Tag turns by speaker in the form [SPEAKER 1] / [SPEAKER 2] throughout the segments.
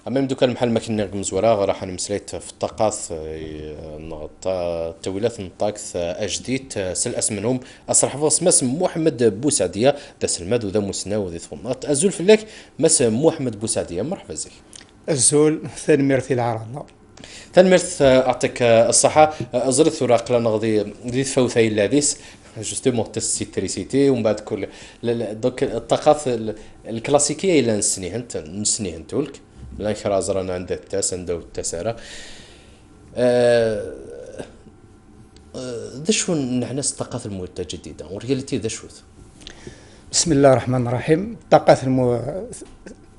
[SPEAKER 1] أمام دوكا المحل ما كنا مزورا راح نمسليت في الطاقات التويلات نطاكس أجديت سل منهم أصرح فوس مس محمد بوسعدية ذا سلماد وذا مسناو وذي ثمنات أزول في الليك مس محمد بوسعدية مرحبا زيك.
[SPEAKER 2] الزول ثاني ميرثي العرض.
[SPEAKER 1] تنمرت أعطيك الصحة أزرت وراق لنا غادي ذي فوثي اللذيس جوستومون تسيتريسيتي ومن بعد كل دوك الطاقات الكلاسيكية إلى نسنيهن تولك لا كراز رانا عند التاس عنده التسارة ذشو نحنس الطاقات المتجددة ورياليتي ذشو.
[SPEAKER 2] بسم الله الرحمن الرحيم. الطاقات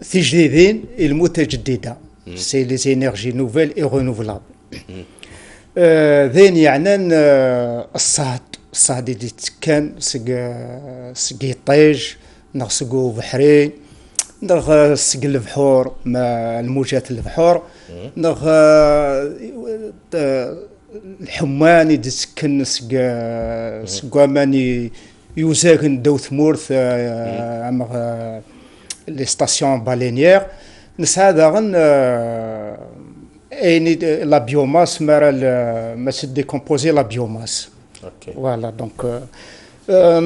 [SPEAKER 2] التجديدين المتجددة سي لي زينيرجي نوفيل اي رونوفلابل. ذين يعني الصهد اللي كان سقي طيج نغسقو بحرين نغ سقي البحور مع الموجات البحور نغ الحمان يدسكن سقا ماني يوزاغن دو ثمورث أما لي ستاسيون بالينيير نسعى داغن ايني لا بيوماس ما تديكومبوزي لا بيوماس. فوالا دونك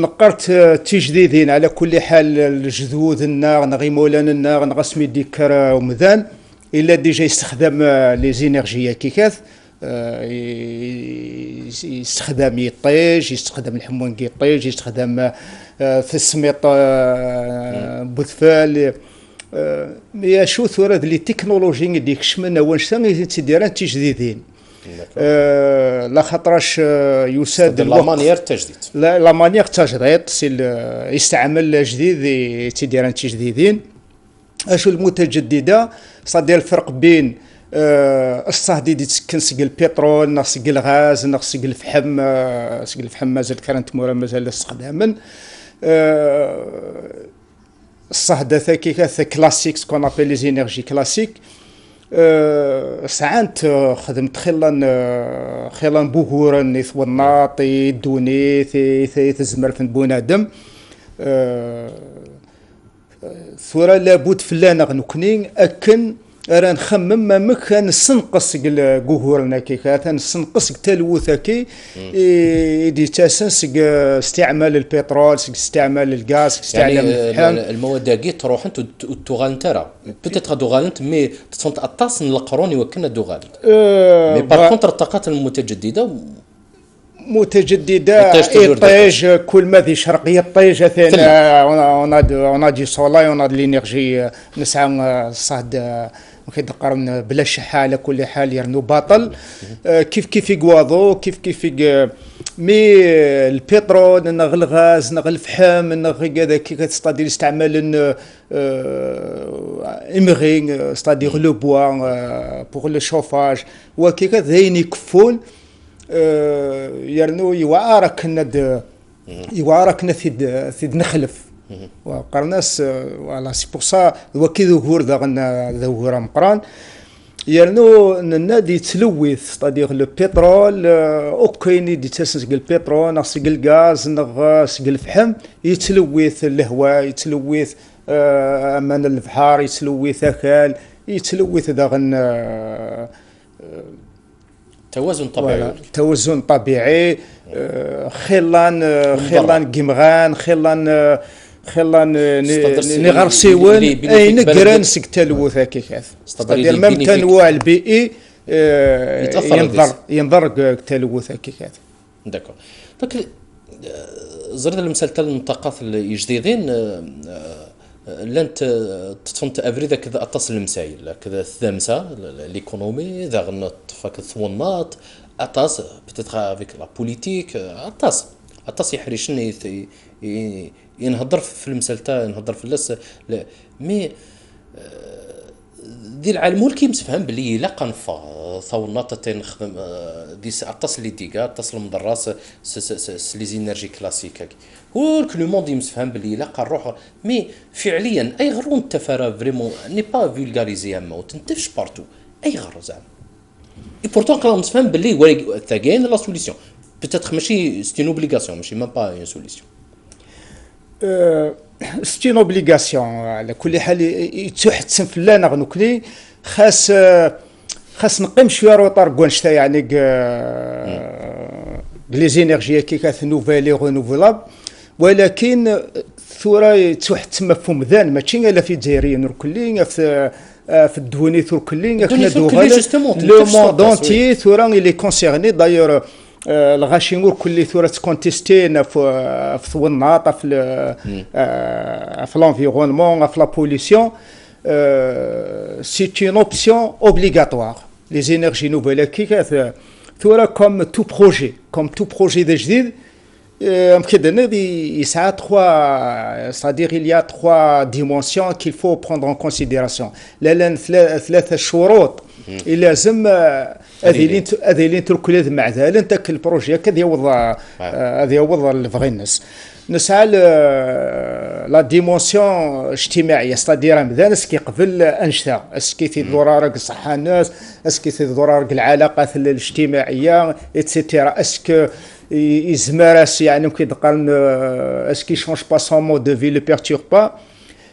[SPEAKER 2] نقرت تجديدين على كل حال الجذوذ النار نغي مولان النار نغسمي ديكر ومذان الا ديجا يستخدم لي زينيرجيا كيكاث يستخدم يطيج يستخدم الحمون يطيج يستخدم في السميط بوثفال يا شو ثورة لي تكنولوجي ديك شمنا وانشتان تيديران تجديدين لا خاطرش يساد
[SPEAKER 1] لا مانيير تجديد
[SPEAKER 2] لا مانيير تجديد يستعمل جديد تيديران تجديدين. اشو المتجدده صدير الفرق بين الصهدي دي تسكن سقي البترول ناقص سقي الغاز ناقص سقي الفحم سقي الفحم مازال كانت مورا مازال استخداما الصهدة ثا كلاسيك سكون ابل لي زينيرجي كلاسيك. ساعات خدمت خلان بوغورا يثوناط يدوني تزمر في بونادم ثورة لابد فلانا غنكني أكن راه نخمم ما مكان نسنقص الجوهورنا كيكا نسنقص التلوث كي يدي تاسنس استعمال البترول استعمال الغاز استعمال
[SPEAKER 1] يعني
[SPEAKER 2] الفحم
[SPEAKER 1] المواد كي تروح انت تغالن ترى بتيت غادوغالنت مي تصنت اطاس القرون وكنا دوغالنت مي بار كونتر الطاقات المتجدده
[SPEAKER 2] الطيج كل ما ذي شرقيه الطيج ثاني اون دي سولاي اون دي لينيرجي نسعى صاد وكيدقرن بلا شحه على كل حال يرنو باطل كيف يقواضو كيف مي البترول نغ الغاز نغ الفحم نغ كذا كي كتستادير استعمال امغين ستادير لو بوا بور لو شوفاج وكي كذا يكفون يرنو يوارك ثيد نخلف وقرناس ولا سي بور سا وكي ظهور ظهور مقران يرنو النادي تلوث ستادير لو بترول اوكيني دي تسنسق البترول ناقص الغاز ناقص الفحم يتلوث الهواء يتلوث امان البحار يتلوث اكل يتلوث داغن
[SPEAKER 1] توازن طبيعي
[SPEAKER 2] توازن طبيعي خلان قمغان خلان نغرسيون اي نقران سك تلوث كيف ستادير ميم التنوع البيئي ينضر تلوث كيف
[SPEAKER 1] داكور دونك زرد المسلسل النطاقات الجديدين لانت تفهمت افري ذاك اتصل المسائل كذا ثامسه ليكونومي ذا غنط فك ثونات اطاس بتتخا افيك لا بوليتيك اطاس يحرشني ينهضر في المسلسل نهضر في اللس مي دي العالم هو كي مسفهم بلي لا قنفه ثونات تنخدم دي اطاس لي ديغا اطاس المدراس لي زينيرجي كلاسيك هو كل موند يمسفهم بلي لا نروح مي فعليا اي غرو انت فرا فريمون ني با فولغاريزي اما وتنتفش بارتو اي غرو زعما اي بورتون كلام مسفهم بلي ثاغين لا سوليسيون بيتيتر ماشي سي اون اوبليغاسيون ماشي مام با اون سوليسيون
[SPEAKER 2] سي اون اوبليغاسيون على كل حال يتحسن فلانا غنوكلي خاص نقيم شويه روطار كوانشتا يعني لي زينيرجي كي كتنوفالي رونوفلاب، ولكن ثورة توحد تما فمذان ماشي الا في الجزائريين الكلين في الدوني الكلين كنا دوغال لو موند اونتي ثورة اللي كونسيرني دايور الغاشيمور كل ثورة كونتيستين في الناط في لونفيرونمون في لا بوليسيون سي اون اوبسيون اوبليغاتوار لي زينيرجي نوفيل كي ثورة كوم تو بروجي جديد يمكن يسعى c'est-à-dire il y a trois dimensions qu'il faut prendre en considération. لأن ثلاثة شروط لازم هذه اللي تركلها مع ذلك انت البروجي هذا هو الفغي الناس نسعى لا ديمونسيون اجتماعيه ستادير مثلا اسكي قبل انشطه اسكي تدور راك صحه الناس اسكي تدور راك العلاقات الاجتماعيه ايتترا اسكو يزمرس يعني كيدقن اسكي شونج با سون مود دو في لو بيرتورب با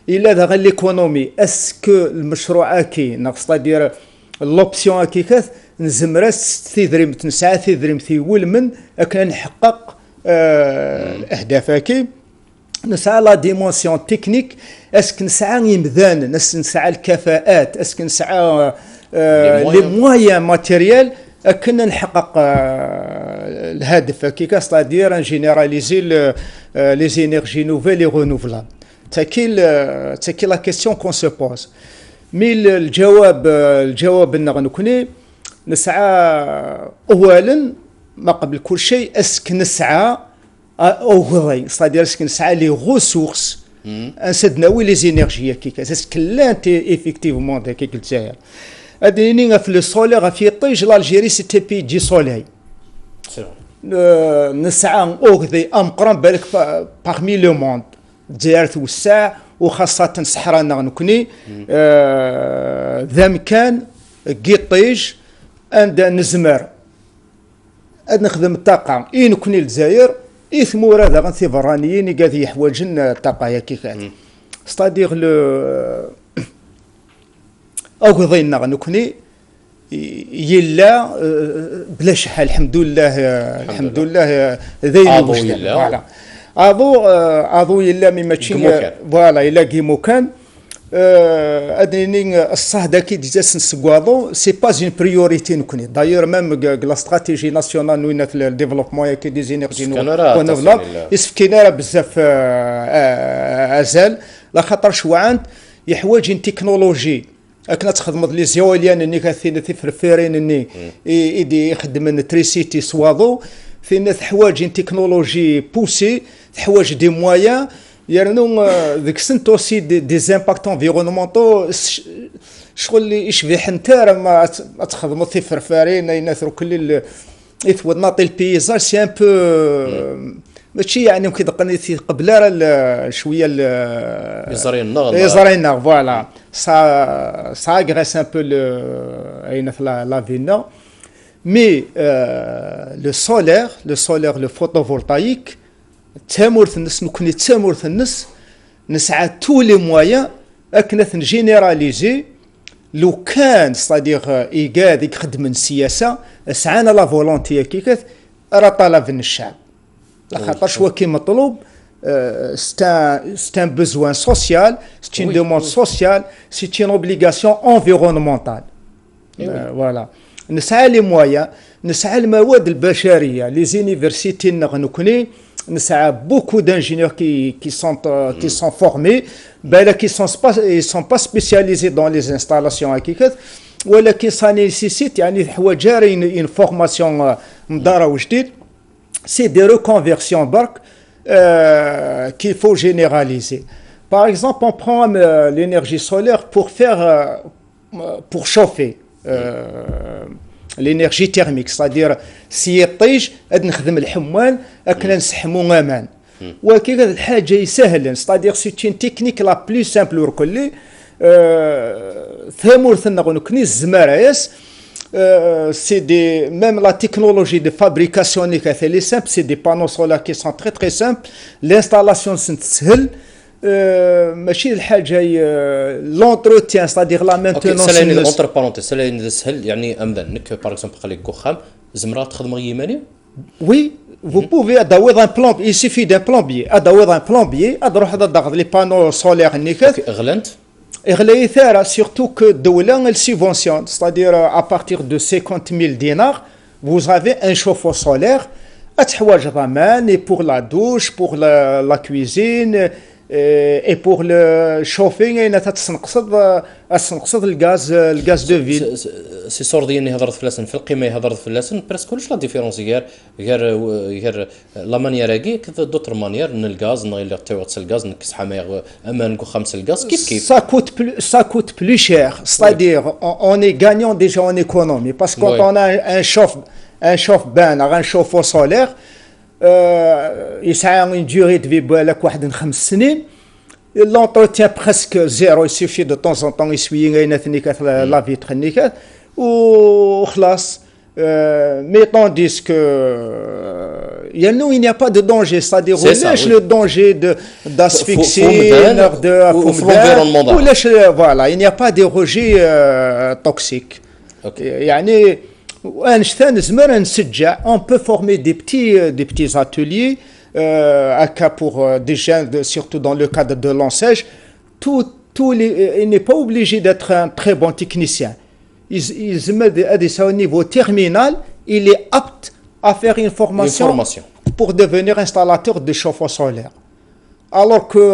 [SPEAKER 2] الا دغ ليكونومي اسكو المشروع كي ستادير لوبسيون كي كاث نزمرس تيدريم تنسعى تيدريم ثيول من اكن نحقق الاهداف كي نسعى لا ديمونسيون تكنيك اسك نسعى يمذان نسعى الكفاءات اسك نسعى لي مويان ماتيريال كنا نحقق الهدف كي كاستادير ان جينيراليزي لي زينيرجي نوفيل لي رونوفلابل تاكي لا كيسيون كون سو بوز مي الجواب نغنكني نسعى اولا ما قبل كل شيء اسك نسعى اوغري صادير اسك نسعى لي غوسورس انسدناوي لي زينيرجي كي اسك لانت ايفيكتيفمون كي قلت اديني في لو سولير في طيج l'Algérie c'était pays du soleil نسعى اوغدي امقران بالك parmi le monde الجزائر توسع وخاصة الصحراء نغنكني ذا مكان قيطيج عند نزمر نخدم الطاقة نكوني الجزائر إثمورا ذا غنثي برانيين قاعد يحوجن الطاقة كي كان ستادير لو أوغضي نغنكني يلا بلا شحال الحمد لله ذي المشكل اضو يلا مما تشي فوالا الا كيمو كان ادني الصهدا كي ديجاس نسكواضو سي با اون بريوريتي نكوني دايور ميم لا استراتيجي ناسيونال نوينا في الديفلوبمون كي دي زينيرجي رينوفلابل يسفكينا بزاف ازال لا خاطر شوعان يحواج تكنولوجي كنا تخدم لي زيوليان اني كاثين تفرفيرين اني يدي يخدم التريسيتي سواضو فين تحواج تكنولوجي بوسي تحواج دي مويان يرنو ذيك سنت اوسي دي زامباكت انفيرونمونتو شغل اللي يشبه حنتار ما تخدموا في فرفارين يناثروا كل يثود ناطي البيزاج سي ان بو ماشي يعني كيدقني قبل شويه يزري النغ فوالا ça agresse un peu la ville. Mais le solaire, le photovoltaïque, نسعى tous les moyens أكنث نجينيراليزي لو كان c'est-à-dire إيجاد يخدم السياسة سعانا لا فولونتي كيكث راه طلب من الشعب لخاطر شوا كي مطلوب c'est un besoin social, c'est une demande sociale, c'est une obligation environnementale. Voilà. نسعى لي مويا نسعى المواد البشريه لي زونيفرسيتي نغنكني نسعى بوكو دانجينيور qui sont formés بالك ils sont pas spécialisés dans les installations هكيكات ولكن ça nécessite يعني حوايج جاري une formation مدارة وجديد c'est des reconversions برك qu'il faut généraliser. Par exemple, on prend l'énergie solaire pour chauffer l'énergie thermique, c'est-à-dire si يطيج نخدم الحمال أكنا نسحمو غامان وكي هذه الحاجة يسهل c'est-à-dire c'est une technique la plus simple وركلي ثمورث نغنكني الزمارايس c'est des même la technologie de fabrication est simple, c'est des panneaux solaires qui sont très très simples, l'installation c'est simple ماشي الحاجه لونتروتيان ستادير لا
[SPEAKER 1] اوكي
[SPEAKER 2] مينتونونس.
[SPEAKER 1] ساليني اونتر بارونتيز ساليني سهل يعني امدانك باغ اكزومبل قال لك وخام زمره تخدم غير يماني
[SPEAKER 2] وي vous pouvez adaouer un plombier, il suffit d'un plombier, adaouer un plombier, adroح ضغط les panneaux solaires نيكات.
[SPEAKER 1] اوكي غلنت
[SPEAKER 2] إغلى ثارة surtout que الدولة elle subventionne, c'est-à-dire à partir de 50 000 dinars, vous avez un chauffe-eau solaire, أتحواج ضمان et pour la douche, pour la cuisine et pour le chauffing أين تتنقصد الغاز دو فيل.
[SPEAKER 1] سي صور ديالني هضرت في لسن في القيمه هضرت في لسن بريسك كلش لا ديفيرونس غير لا مانيير كي دوتر مانيير من الغاز نغير تيوتس الغاز نكس حماير اما نكو خمس الغاز كيف
[SPEAKER 2] ça coûte plus cher, c'est-à-dire on est gagnant déjà en économie parce que quand on a un chauffe-bain un chauffe-eau solaire يسعى une durée de vie بالك واحد 5 سنين. L'entretien presque zéro, il suffit de temps en temps essuyer la vitre وخلاص. Mais tandis que il n'y a pas de danger, c'est-à-dire le danger d'asphyxie, voilà, il n'y a pas de rejet toxique. يعني وأنشتان زمر نسجع on peut former des petits ateliers pour des jeunes, surtout dans le cadre de l'enseigne. Il n'est pas obligé d'être un très bon technicien. Au niveau terminal, il est apte à faire une formation pour devenir installateur de chauffe-eau solaire. Alors que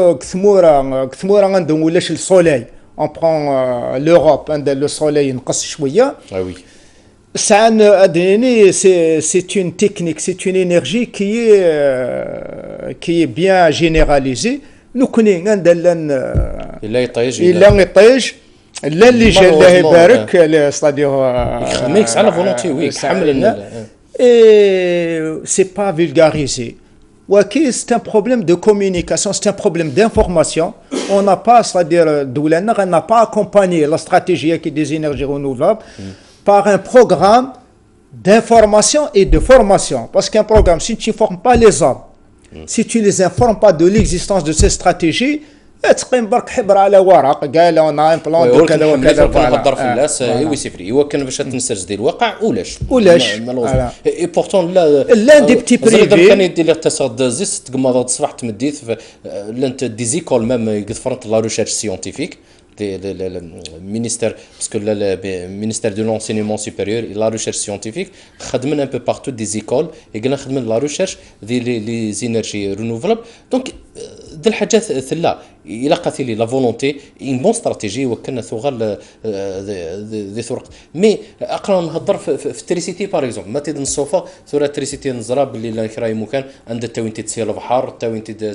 [SPEAKER 2] le soleil, on prend l'Europe, le soleil,
[SPEAKER 1] ah oui.
[SPEAKER 2] C'est une technique, c'est une énergie qui est bien généralisée. Nous connaissons
[SPEAKER 1] إلا يطيج
[SPEAKER 2] لا اللي جا الله يبارك c'est-à-dire
[SPEAKER 1] يخدمك على فولونتي ويك حمل
[SPEAKER 2] c'est pas vulgarisé. وكي c'est un problème de communication, c'est un problème d'information. On n'a pas, c'est-à-dire Doulana n'a pas accompagné la stratégie des énergies renouvelables par un programme d'information et de formation. Parce qu'un programme, si tu ne formes pas les hommes, si tu ne les informes pas de l'existence de ces stratégies, تقيم برك حبر على ورق قال انا ان بلان دو كذا وكذا
[SPEAKER 1] نهضر في الناس ايوا سيفري هو كان باش تنسرج ديال الواقع ولاش اي بورتون
[SPEAKER 2] لا دي بتي بريفي
[SPEAKER 1] كان يدير الاقتصاد زيس تقمض تصبح تمديت لانت دي زيكول ميم يقفرنت لا ريشيرش سيونتيفيك le ministère parce que le ministère de l'enseignement supérieur et la recherche scientifique خدمنا un peu partout des écoles et قلنا خدمنا la recherche des énergies renouvelables donc ذي الحاجات ثلا إلا قاتل لي لا فولونتي اون بون استراتيجي وكنا ثغال ذي ثرق مي اقرا نهضر في التريسيتي باغ اكزومبل ما تيد نصوفا ثورة تريسيتي نزرا باللي لا كراي مكان عند التوينتي تسير البحر التوينتي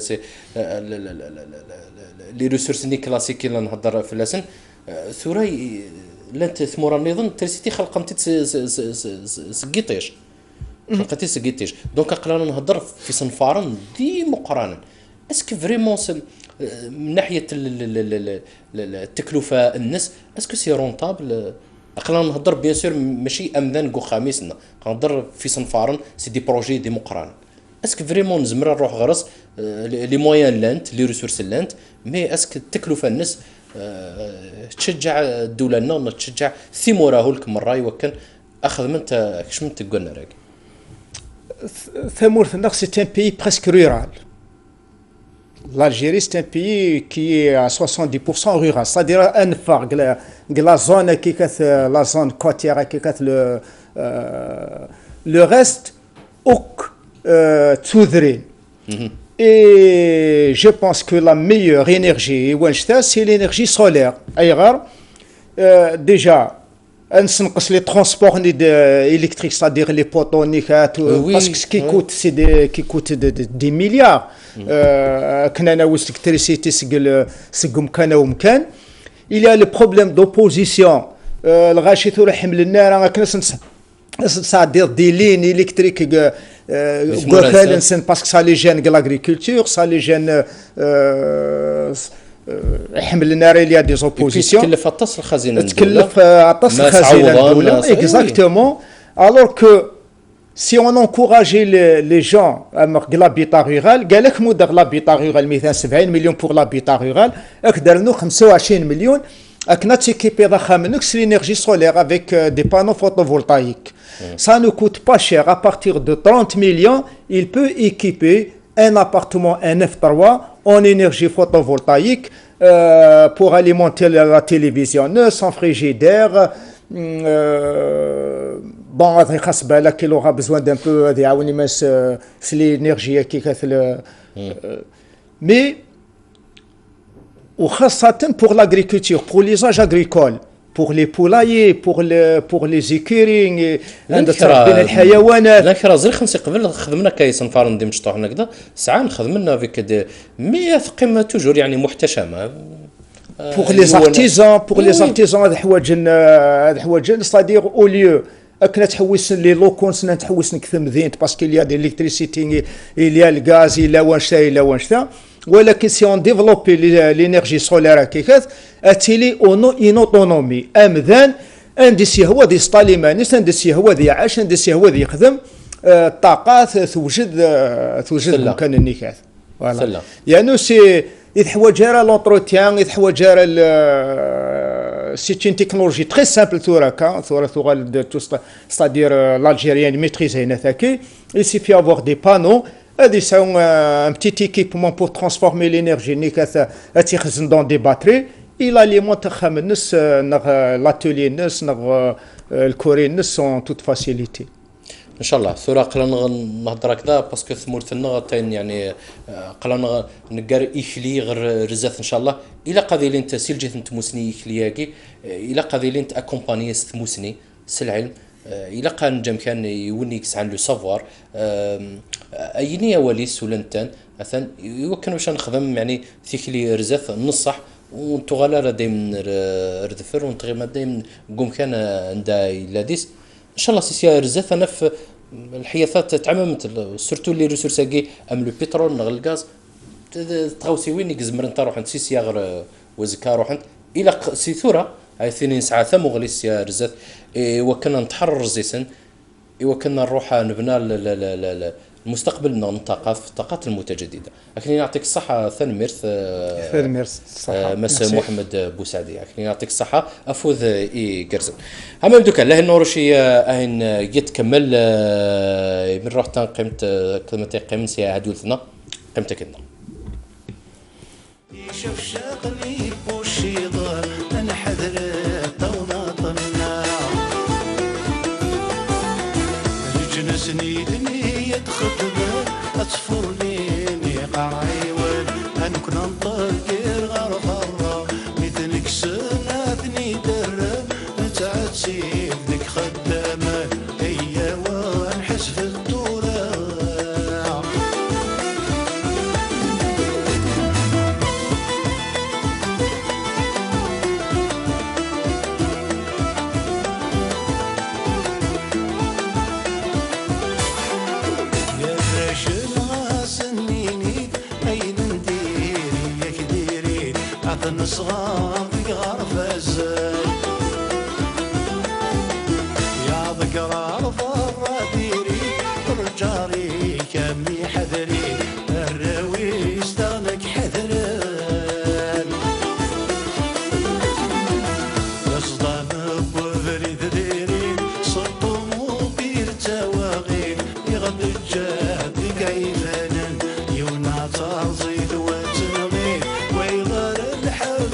[SPEAKER 1] لي ريسورس ني كلاسيكي اللي نهضر في اللسن ثورة لا تثمر النظام تريسيتي خلقمتي سقيطيش خلقتي سقيطيش دونك اقرا نهضر في صنفارن دي مقرانا اسكو فريمون من ناحيه التكلفه الناس اسكو سي رونطابل اقلا نهضر بيان سور ماشي امدان كو خامسنا نهضر في صنفارن سي دي بروجي دي مقران اسكو فريمون نزمر نروح غرس لي مويان لانت لي ريسورس لانت مي اسكو التكلفه الناس تشجع الدوله لنا تشجع ثموره لك من راي وكان اخذ من انت كش من تقولنا راك
[SPEAKER 2] ثمور النقص سي ان بي بريسك رورال. L'Algérie, c'est un pays qui est à 70% rural. C'est-à-dire un phare, la zone qui est la zone côtière, qui est le reste, Tsoudri. Et je pense que la meilleure énergie, c'est l'énergie solaire. Déjà, les transports électriques, c'est-à-dire les poteaux, parce que ce qui coûte des milliards. Il y a le problème d'opposition. C'est-à-dire des lignes électriques parce que ça les gêne l'agriculture, ça les gêne. Il y a des oppositions. Exactement. Alors que si on encourageait les gens à faire l'habitat rural, قال لك مود l'habitat rural مثلا 70 مليون pour l'habitat rural, اقدر 25 مليون اكنا تيكيبي ضخم منك l'énergie solaire avec des panneaux photovoltaïques. Ça ne coûte pas cher. À partir de 30 millions, il peut équiper un appartement, un F3 en énergie photovoltaïque pour alimenter la télévision, son frigidaire. Bon, il aura besoin d'un peu de l'énergie qui mais pour l'agriculture, pour les usages agricoles, pour les poulaillers, pour les écuries عند تربين الحيوانات.
[SPEAKER 1] لا زي خمسة قبل خدمنا كايس نفارن دي مشطوح هكذا ساعة خدمنا فيك دي مي قيمة توجور يعني محتشمة.
[SPEAKER 2] pour les artisans هذا حوايج c'est-à-dire au lieu كنا تحوس لي لوكونس نتحوس نكثر مدينة باسكو il y a de l'électricité, il y a le gaz, il y a وانشتا ولكن si on développe l'énergie solaire كيكاث اتيلي اون اوتونومي امذان اندسي هو دي سطالي مانيس اندسي هو دي عاش اندسي هو دي يخدم الطاقات توجد مكان النكاث فوالا يعني سي يتحوج على لونتروتيان يتحوج على سي اون تكنولوجي تري سامبل ثورا c'est-à-dire l'Algérien maîtrise هنا ثاكي il suffit avoir des panneaux. C'est un petit équipement pour transformer l'énergie dans des batteries. Il alimente l'atelier, le corps en toute facilité.
[SPEAKER 1] ان شاء الله ثورة قلنا نهضر هكذا باسكو ثمورتنا تاين يعني قلنا نقار يخلي غير رزاث ان شاء الله الى قضيه انت سيلجيت نتموسني يخلياكي الى قضيه انت اكومباني ستموسني العلم الى قان جام كان يونيكس عن لو سافوار ايني وليس ولنتان مثلا يمكن واش نخدم يعني ثيكلي رزاث نصح ونتغالا دايما ردفر ونتغيما دايما قوم كان عندها لاديس ان شاء الله سيسيا رزاث انا في الحياثات تعممت سورتو لي ريسورساكي ام لو بترول نغ الغاز تغوسي وين يزمر انت روح انت سيسيا غير وزكا روح انت الى سيثوره هاي ثاني ساعه ثم غليس يا رزاث وكنا نتحرر زيسن وكنا نروح نبنى المستقبل في الطاقات المتجدده. لكن يعطيك الصحه ثانميرث
[SPEAKER 2] الصحه
[SPEAKER 1] مس محمد بوسعدي لكن يعطيك الصحه افوذ اي جرزن اما بدوك الله النورشي اين يتكمل من روح قيمت كلمه قيم سي هدولتنا قيمتك لنا
[SPEAKER 3] شوف شاقني بوشيضه انا حذر طوناطنا رجنسني دنيا تخدم اصفر ليني قاعيون انا كنا نطير غرفره مثلك سناتني درب نتعسي ذيك خدامه هي ونحس في الدوره صغار ذكر فزاي يا ذكرى فراديري رجاري كمي حذري الراوي استغنك حذران اصدام بفريد ديري صرتو مبير تواغي يغد الجاد كيفانا يونا ترزيد وتنغي ويغار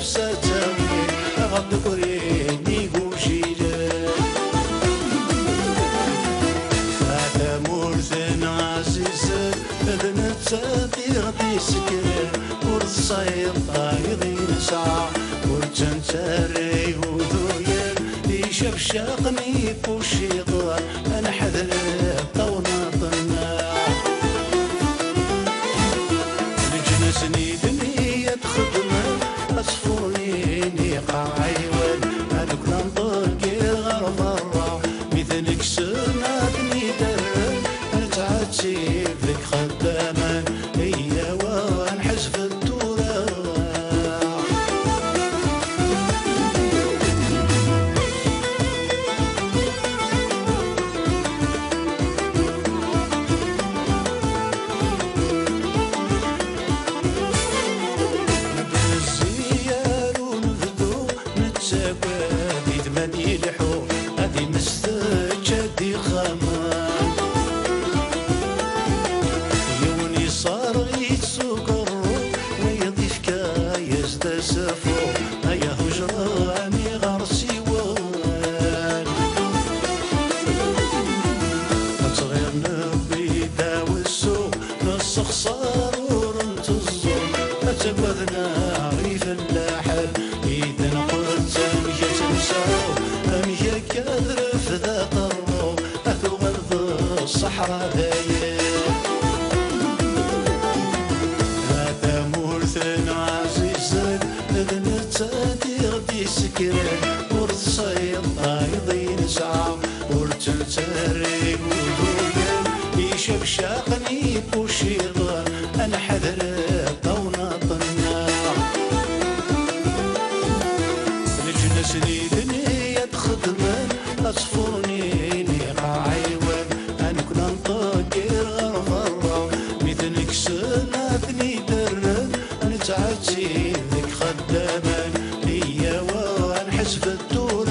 [SPEAKER 3] ستامي غد قريني قوشيلة هذا مرثن عزيزة بدنا تساتي غدي سكرة ورصاير طايضي نسعى ورجنتاري وذويا يشاف شاقني بوشيطة أنا حذر طوناطنا لجنسني دنيا تخدمه أصفريني قاعيون أنا كنا نطلقي غرفرة مثلك سناتني درب نتعاتي فيك خداما هي ونحس في الدورة الدورة.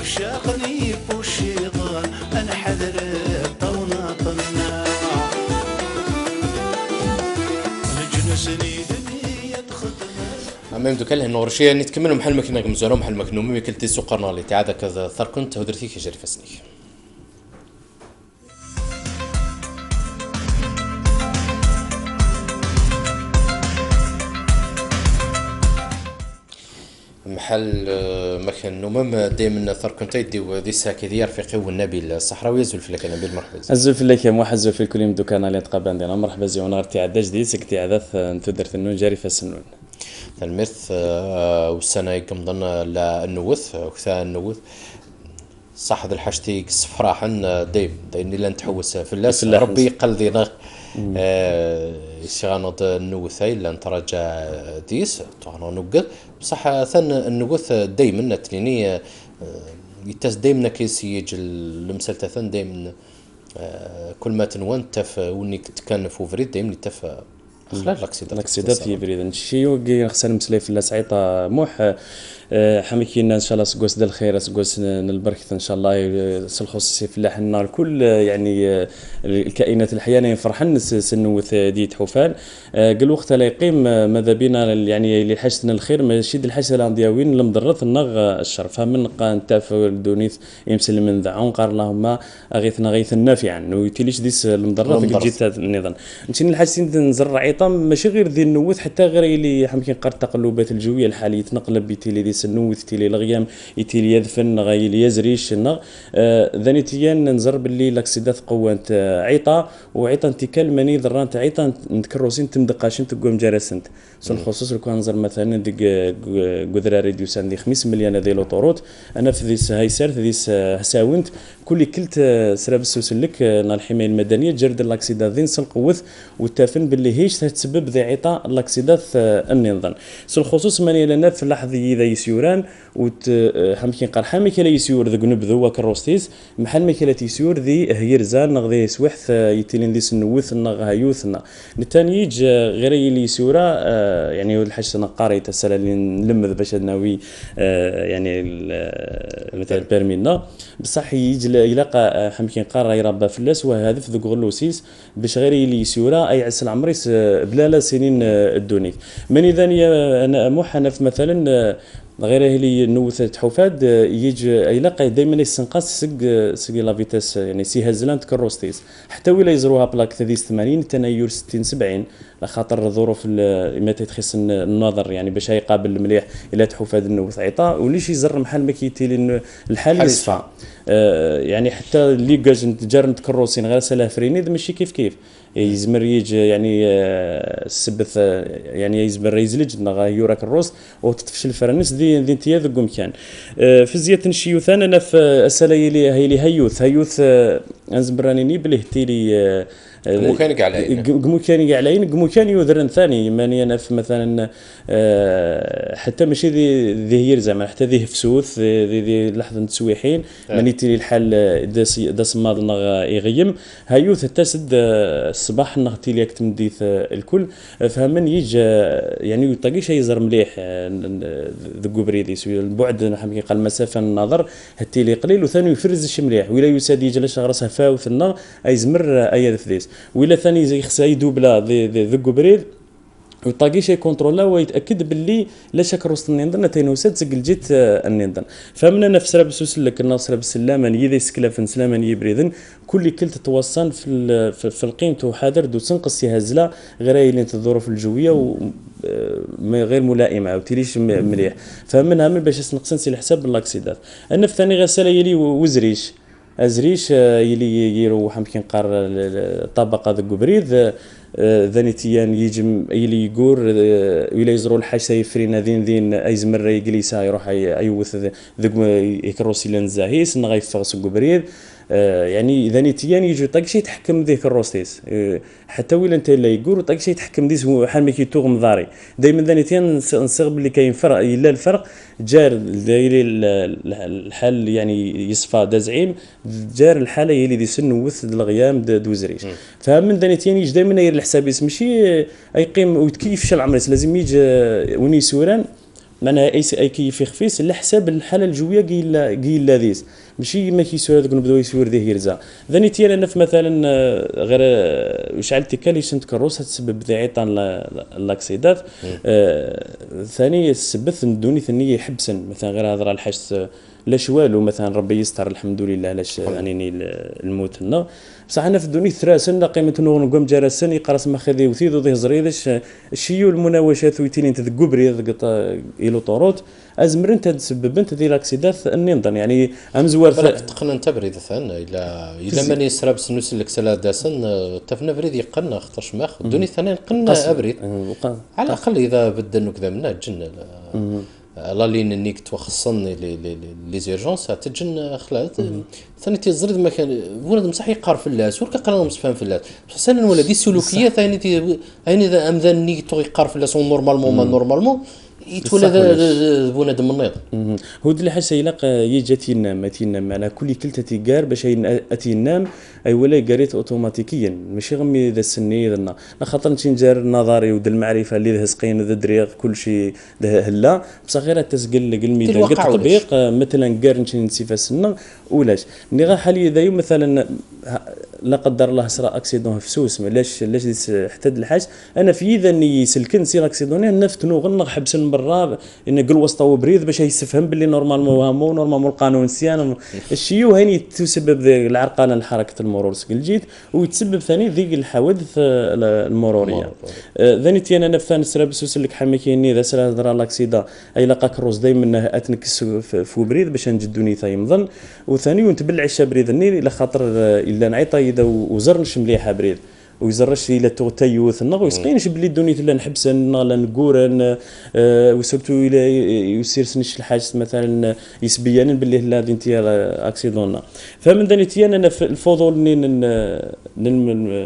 [SPEAKER 3] شاقني بوشيطان انا حذر طوناط النار لجنسني دنيا تخدم
[SPEAKER 1] أمام دوكال هالنورشية نتكملوا محل ما كنا غمزانو محل ما كنا ممي كلتي سوقرنا اللي تعاد كذا ثركنت هدرتي كجري فسنيك. محل مكان نومم دائما ثركنت يديو ذي ساكي ديال رفيقي والنبي الصحراوي زول فيك انا بالمرحبا
[SPEAKER 4] الزول فيك يا موحد زول في كل يوم دوكان اللي تقابل عندنا مرحبا زي ونغرتي عدا جديد سكتي عداث نتدرت النون جاري فسنون
[SPEAKER 1] المرث والسنة يقمضن للنوث وكثا النوث صح ذا الحشتي صفراحا دايم لان تحوس في اللاس ربي قلدي نغ يسيغانوض النوثي لان ترجع ديس طبعا نوقف بصح ثان النوث دايما تليني يتاس دايما كيسيج المسلته ثان دايما كل ما تنوان تف ونيك تكنف وفريد دايما تف خلال
[SPEAKER 4] لاكسيدات في بريد نشي وقي خسر مسلي في السعيطه موح حميكينا ان شاء الله سقوس دال الخير سقوس البركه ان شاء الله الخصوصي في النار كل يعني الكائنات الحيه فرحن سنوث ديت حفان قال وقت لا يقيم ماذا بينا يعني اللي حاجتنا الخير ماشي ديال الحاجه الاندياوين المضرات النغ الشر فمن نتاف الدونيث يمسل من ذعون قال اللهم اغيثنا غيثا نافعا ويتيليش ديس المضرات جيت النظام نشين الحاجتين نزرع عيطام ماشي غير ذي النوث حتى غير اللي حمكين قرر التقلبات الجويه الحاليه تنقلب بيتيلي ديس النوث تيلي الغيام يتيلي يدفن غايلي يزريش النغ ذاني تيان نزر باللي لاكسيدات قوانت عيطه وعيطه انتكال ماني ذرانت عيطه نتكروسين تمدقاشين تقوم جارسنت سن خصوص لو نزر مثلا ديك قدرا راديو ساندي 5 مليون ذي لوطوروت انا في ذيس هاي سير ذيس هساونت كل كلت سراب السوسلك نال الحمايه المدنيه جرد لاكسيدات ذين سلقوث والتافن باللي هيش تسبب ذي عيطه لاكسيدات النظام سن خصوص ماني لنا في اللحظه ذا يسيوران وت حمكين قال حامي كلا يسيور ذا نبذو وكروستيس محل ما كلا تيسيور ذي هيرزان نغذي سوحث يتلين ذي سنوث نغ هيوثنا نتاني يج غير اللي يسيورا يعني الحاجه نقاري تسال اللي نلمذ باش ناوي يعني مثلا بيرمينا بصح يجي يلاقى حمكين قاره يربى في اللاس وهدف ذو غلوسيس باش غير اللي يسيورا اي عسل عمريس بلا لا سنين الدوني من اذا انا محنف مثلا غير هلي نوث تحوفاد يجي يلاقي دائما يسنقص سق لا فيتاس يعني سي هزلان تكروستيس حتى ولا يزروها بلاك 80 تناير 60 70 لخاطر الظروف ما تخص النظر يعني باش يقابل المليح الى تحوفاد النوث عيطا وليش يزر محل ما كيتيلي الحال يصفى يعني حتى اللي جاج تجار تكروسين غير سلا فريني ماشي كيف يزمر يجي يعني السبث يعني يزمر يزلج نغا يوراك الروس وتتفشل الفرنس دي امتياز مكان في زيادة نشيوثان انا في اسالي هي هيوث انزبرانيني بلهتيلي
[SPEAKER 1] مكانك على
[SPEAKER 4] مكان يذرن ثاني ماني انا في مثلا حتى ماشي ذي هي زعما حتى ذي فسوث ذي لحظه تسويحين ماني تيلي الحال داس ماض نغ يغيم هيوث تسد الصباح نغتي ليك تمديث الكل فهمن يجي يعني يطاقيش يزر مليح ذو بريدي سوي البعد حمي قال مسافه النظر هتي لي قليل وثاني يفرز الشمليح ولا يساد يجي لاش غرسها فاوثنا ايزمر ايا ذيس ولا ثاني زي خصها يدوبلا ذي كوبريد وطاقي شي كونترولا ويتاكد باللي لا شك روست النيندن تينوسات تسجل جيت النيندن فمن نفس رابسوس لك الناصر بالسلامه يدي سكلافن سلامه يبريدن كل كل تتوصل في القيمه حاضر دو تنقص هزله غير اللي الظروف الجويه و غير ملائمه وتليش مليح فمنها من باش نقصن الحساب بالاكسيدات النف ثاني غساله يلي وزريش ازريش يلي يروح يمكن قار الطبقه ذو بريد ذانيتيان يجم يلي يقور ولا يزرو الحاج سيفرينا ذين ايزمر يجلسها يروح يوث ذوك يكروسي لنزاهيس نغيفغ سو بريد يعني ذانيتيان يجي طاق شي يتحكم ذيك الروستيس حتى ولا انت لا يقول طاق شي يتحكم ديس حال ما كيتوغ مضاري دائما ذانيتيان نصيغ باللي كاين فرق الا الفرق جار دايري الحال يعني يصفى دازعيم جار الحاله هي اللي دي سن وث الغيام دوزريش فمن ذانيتيان يجي دائما ير الحساب ماشي يقيم ويتكيف شال عمريس لازم يجي وني سوران معناها اي كيف يخفيس على حساب الحاله الجويه قيل لذيذ ماشي ما كيسور هذوك نبداو يسور ذي هيرزا ذاني انا في مثلا غير شعلتي كاليش انت كروس تسبب ذي عيطان لاكسيدات ثاني السبث دوني ثاني يحبسن مثلا غير هضره الحاج لاش والو مثلا ربي يستر الحمد لله لاش يعني الموت لنا بصح انا في الدنيا ثراسن قيمه نقوم جرسن يقرس ما خذي وثيذو ذي زريدش الشيو المناوشات ويتين انت ذكبري قطا يلو طوروت ازمر انت تسبب انت ذي الاكسيدات النظام يعني امزوار
[SPEAKER 1] تقنا انت بريد ثان الا ماني يسرب سنوس لك سلا داسن تفنا بريد يقنا خطرش ماخ الدنيا ثاني قلنا ابريد على الاقل اذا بدنا كذا منا جن لا لين نيك توخصني لي زيرجونس تجن خلات ثاني تزرد ما كان ولد مصح يقار في اللاس ورك قرا مصفان في اللاس حسنا ولا دي سلوكيه ثاني يعني اذا امذن نيك تو يقار في اللاس نورمالمون ما نورمالمون يتولد بنادم النيض
[SPEAKER 4] هو اللي حاجه يلاق يجي ينام على كل كلتا تيقار باش اتي ينام اي ولا قريت اوتوماتيكيا ماشي غمي ذا السني ذا خاطر نجار النظري ود المعرفه اللي ذا سقين ذا دريغ كل شيء هلا بصح غير تسقل الميدان قد تطبيق مثلا قار نسيفا السنه ولاش ني غا حالي ذا مثلا لا قدر الله صرا اكسيدون في سوس علاش حتى الحاج انا في اذا ني سلكن سير اكسيدون نفتنو غنغ حبس برا ان قل وسطو بريد باش يستفهم باللي نورمالمون وهمو نورمالمون القانون سيان الشيو هاني تسبب العرقله لحركه المرور سكلجيت ويتسبب ثاني ذيك الحوادث المروريه ثاني تي انا ثاني سرابسوس لك حماكيني ذا سرا درا لاكسيدا اي لقى كروز دائما اتنكس في بريد باش نجدوني ثاي مظن وثاني ونتبلع الشبريد ني الا خاطر الا نعيط اذا وزرنش مليحه بريد ويزرش الى توتيوث النغ ويسقينش بلي دونيت لا نحبسن لا نقورن وسرتو الى يسير سنش الحاج مثلا يسبيان باللي لا دينتي اكسيدون فمن دانيتي انا في الفضول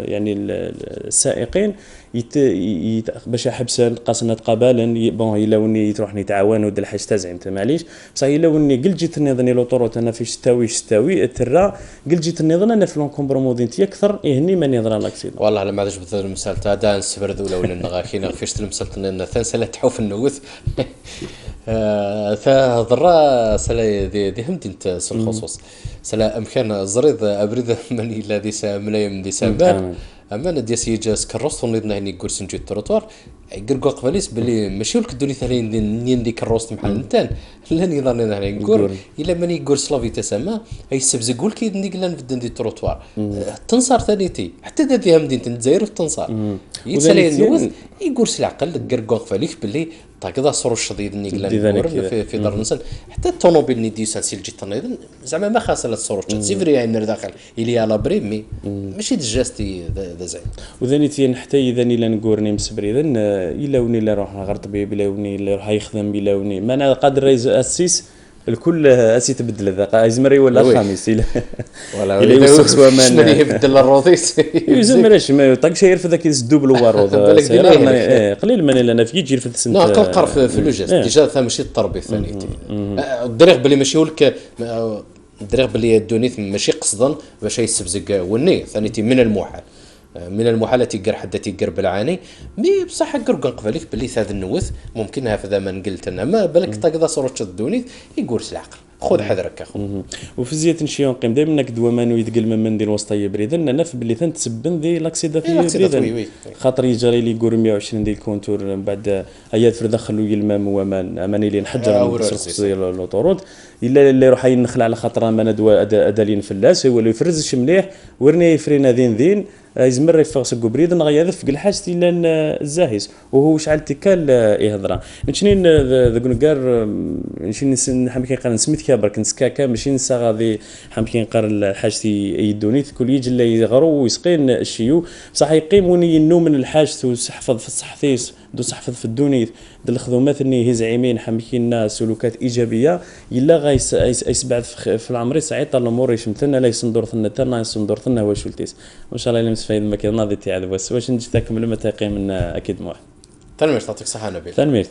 [SPEAKER 4] يعني السائقين باش حبسن قاصنا قبالا بون الا وني تروح نتعاونوا د الحاج تاع انت معليش بصح الا وني قل جيت نظني لوطوروت انا في شتاوي الترا قل جيت النظن انا في لونكومبرومودينتي اكثر يهني من يضرا لاكسيدون
[SPEAKER 1] والله على ما عادش مثل المثال تاع دانس برد ولا نغاكينا فاش المثال تاع ثان سلا تحوف النوث فضرا سلا دي همت انت الخصوص سلا امكان زريد ابرد من الى ملايم ديسمبر اما ندي سيجاس كروست ونيدنا هني كورس نجي التروتوار يقرقوا قباليس بلي ماشي ولك دوني ثاني ندي كروست محل نتان لا نظن هنا نقول الا ماني يقول سلافي تسمى اي سبزق ولك ندي لا نبدا ندي التروتوار تنصار ثانيتي حتى دادي مدينه الجزائر في تنصار يتسالي النوث يقول العقل يقرقوا قباليس بلي طاقدا صرو شديد نيغلان في دار نسن حتى الطوموبيل ني سانسيل جيت زعما ما خاصه لا تصرو سيفري يعني داخل الي على بريمي ماشي دجاستي ذا زين
[SPEAKER 4] وذانيتي حتى اذا لا نقورني مسبريدن الا وني لا روح غير طبيب الا وني لا راح يخدم بلا وني ما انا قادر اسيس الكل اسي تبدل ذا ازمري ولا خامس الى
[SPEAKER 1] ولا يوسخ سوا من يبدل الروضيس
[SPEAKER 4] يزمرش ما طاق شي يرفد ذاك الدوبل واروض قليل من انا في يجي يرفد
[SPEAKER 1] سنه ناقل قرف في لوجيست ديجا ثا ماشي الطربي الثاني الدريغ بلي ماشي ولك الدريغ بلي الدونيث ماشي قصدا باش يسبزق وني ثاني من المحال تيقر حدا تيقر بالعاني مي بصح قرقن قباليك بلي هذا النوث ممكن هذا ما قلت انا ما بالك تقدر صورت الدونيث يقول العقل خذ حذرك اخو.
[SPEAKER 4] وفي زيادة نشيو نقيم دائما نكدوا مانو يدقل من منديل وسطي بريدن انا في بلي تسبن ذي لاكسيدا في
[SPEAKER 1] لاكسيدا، وي،
[SPEAKER 4] بريدن
[SPEAKER 1] وي.
[SPEAKER 4] خاطر يجري لي يقول 120 ديال الكونتور من بعد هيا في دخلوا يلمام ومان اماني لي نحجر
[SPEAKER 1] ورزي.
[SPEAKER 4] ديال الاوتورود الا اللي يروح ينخل على خاطر انا ندوى ادالين فلاس هو اللي يفرزش مليح ورني يفرينا ذين يزمر يفغس بريدن غيذف قل حاجتي لان الزاهيس وهو شعل تكال يهضر نشنين ذا كنقار نشين حمكين قال سميت كابر كنسكاكا ماشي نسا غادي حمكين قال حاجتي يدوني كل يجي اللي يغرو ويسقين الشيو بصح يقيموني النوم من الحاجت وسحفظ في الصحثيس دو سحفظ في الدونيت دل الخدمات اللي هي زعيمين حمكين سلوكات ايجابيه الا غيسبعد في العمر ساعات الامور يشمتنا لا يصندور ثنا تنا يصندور ثنا واش ولتيس وان شاء الله الا مستفيد ما كان ناضي تاع واش نجي تاكم لما تقيم اكيد موح
[SPEAKER 1] تنمير تعطيك صحه نبيل
[SPEAKER 4] تنمير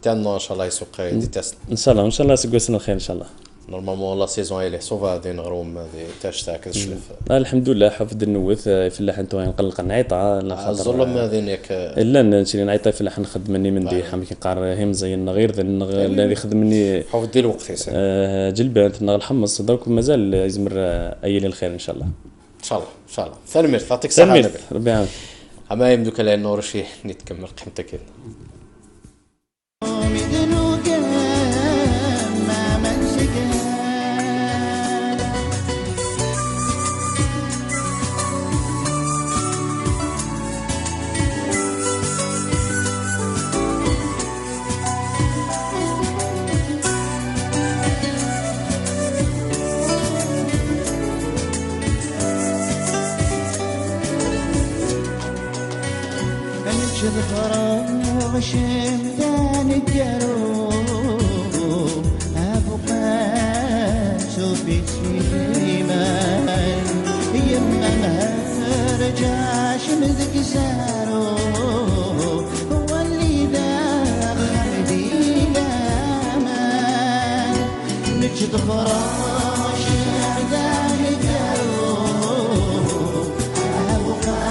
[SPEAKER 1] تاعنا ان شاء الله يسوق دي تيست
[SPEAKER 4] ان شاء الله سقوا سنه الخير ان شاء الله
[SPEAKER 1] نورمالمون لا سيزون اللي سوفا غادي نغروم هذه تاش تاع كتشلف
[SPEAKER 4] الحمد لله حفظ النوث فلاح انتو نقلق نعيطه
[SPEAKER 1] الظلم هذين ياك
[SPEAKER 4] الا نشري نعيطه فلاح نخدمني من دي حمكي قار هم زين غير اللي يخدمني
[SPEAKER 1] حفظ ديال الوقت يسا
[SPEAKER 4] جلبات الحمص درك مازال يزمر اي الخير ان شاء الله
[SPEAKER 1] ان شاء الله ان شاء الله تنمير تعطيك صحه نبيل
[SPEAKER 4] ربي يعاونك
[SPEAKER 1] اما يمدوك لان نور شي نتكمل قيمتك
[SPEAKER 3] الفراغ شمدان الجروب أبقى شوفي سيمان يما رجع شمدك سارو هو اللي داخل بينا مان نجد فراغ شمدان الجروب أبقى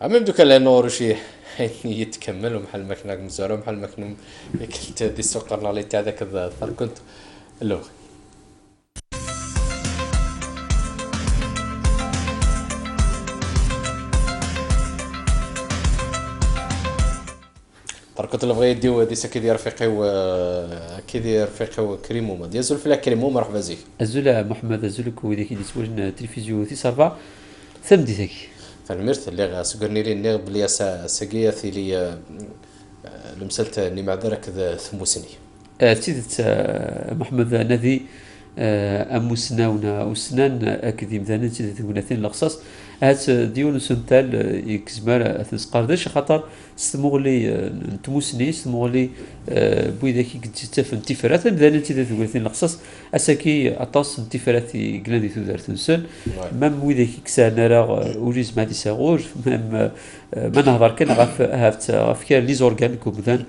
[SPEAKER 1] عمم دوكا لانه شي يتكمل ومحل ما كنا مزارو محل ما كنا كلت دي السكر اللي تاع ذاك الظهر كنت لو كنت اللي بغا يديو ديسا كي داير رفيقي كي داير رفيقي وكريمو ما ديال زول كريمو مرحبا زيك
[SPEAKER 5] الزول محمد الزولك وديك اللي تسوجن تلفزيون تي صرفا ثم ديتك
[SPEAKER 1] فالميرت اللي سكرني لي نيغ بلي ساقيا لي المسلت اني مع ذلك ثموسني
[SPEAKER 5] تيدت محمد نذي اموسنا وسنان اكديم ذا تيدت ونثين القصص هات ديون سنتال يكزمر تسقردش خاطر استمغلي نتموسني استمغلي بويداك كتتف انتفارات ذا تيدت ونثين القصص اساكي اطاس انتفارات قلادي تودار تنسل مام ويداك كسان راه وليز ما تيساغوج مام ما نهضر كان غاف كان لي زورغان كوبدان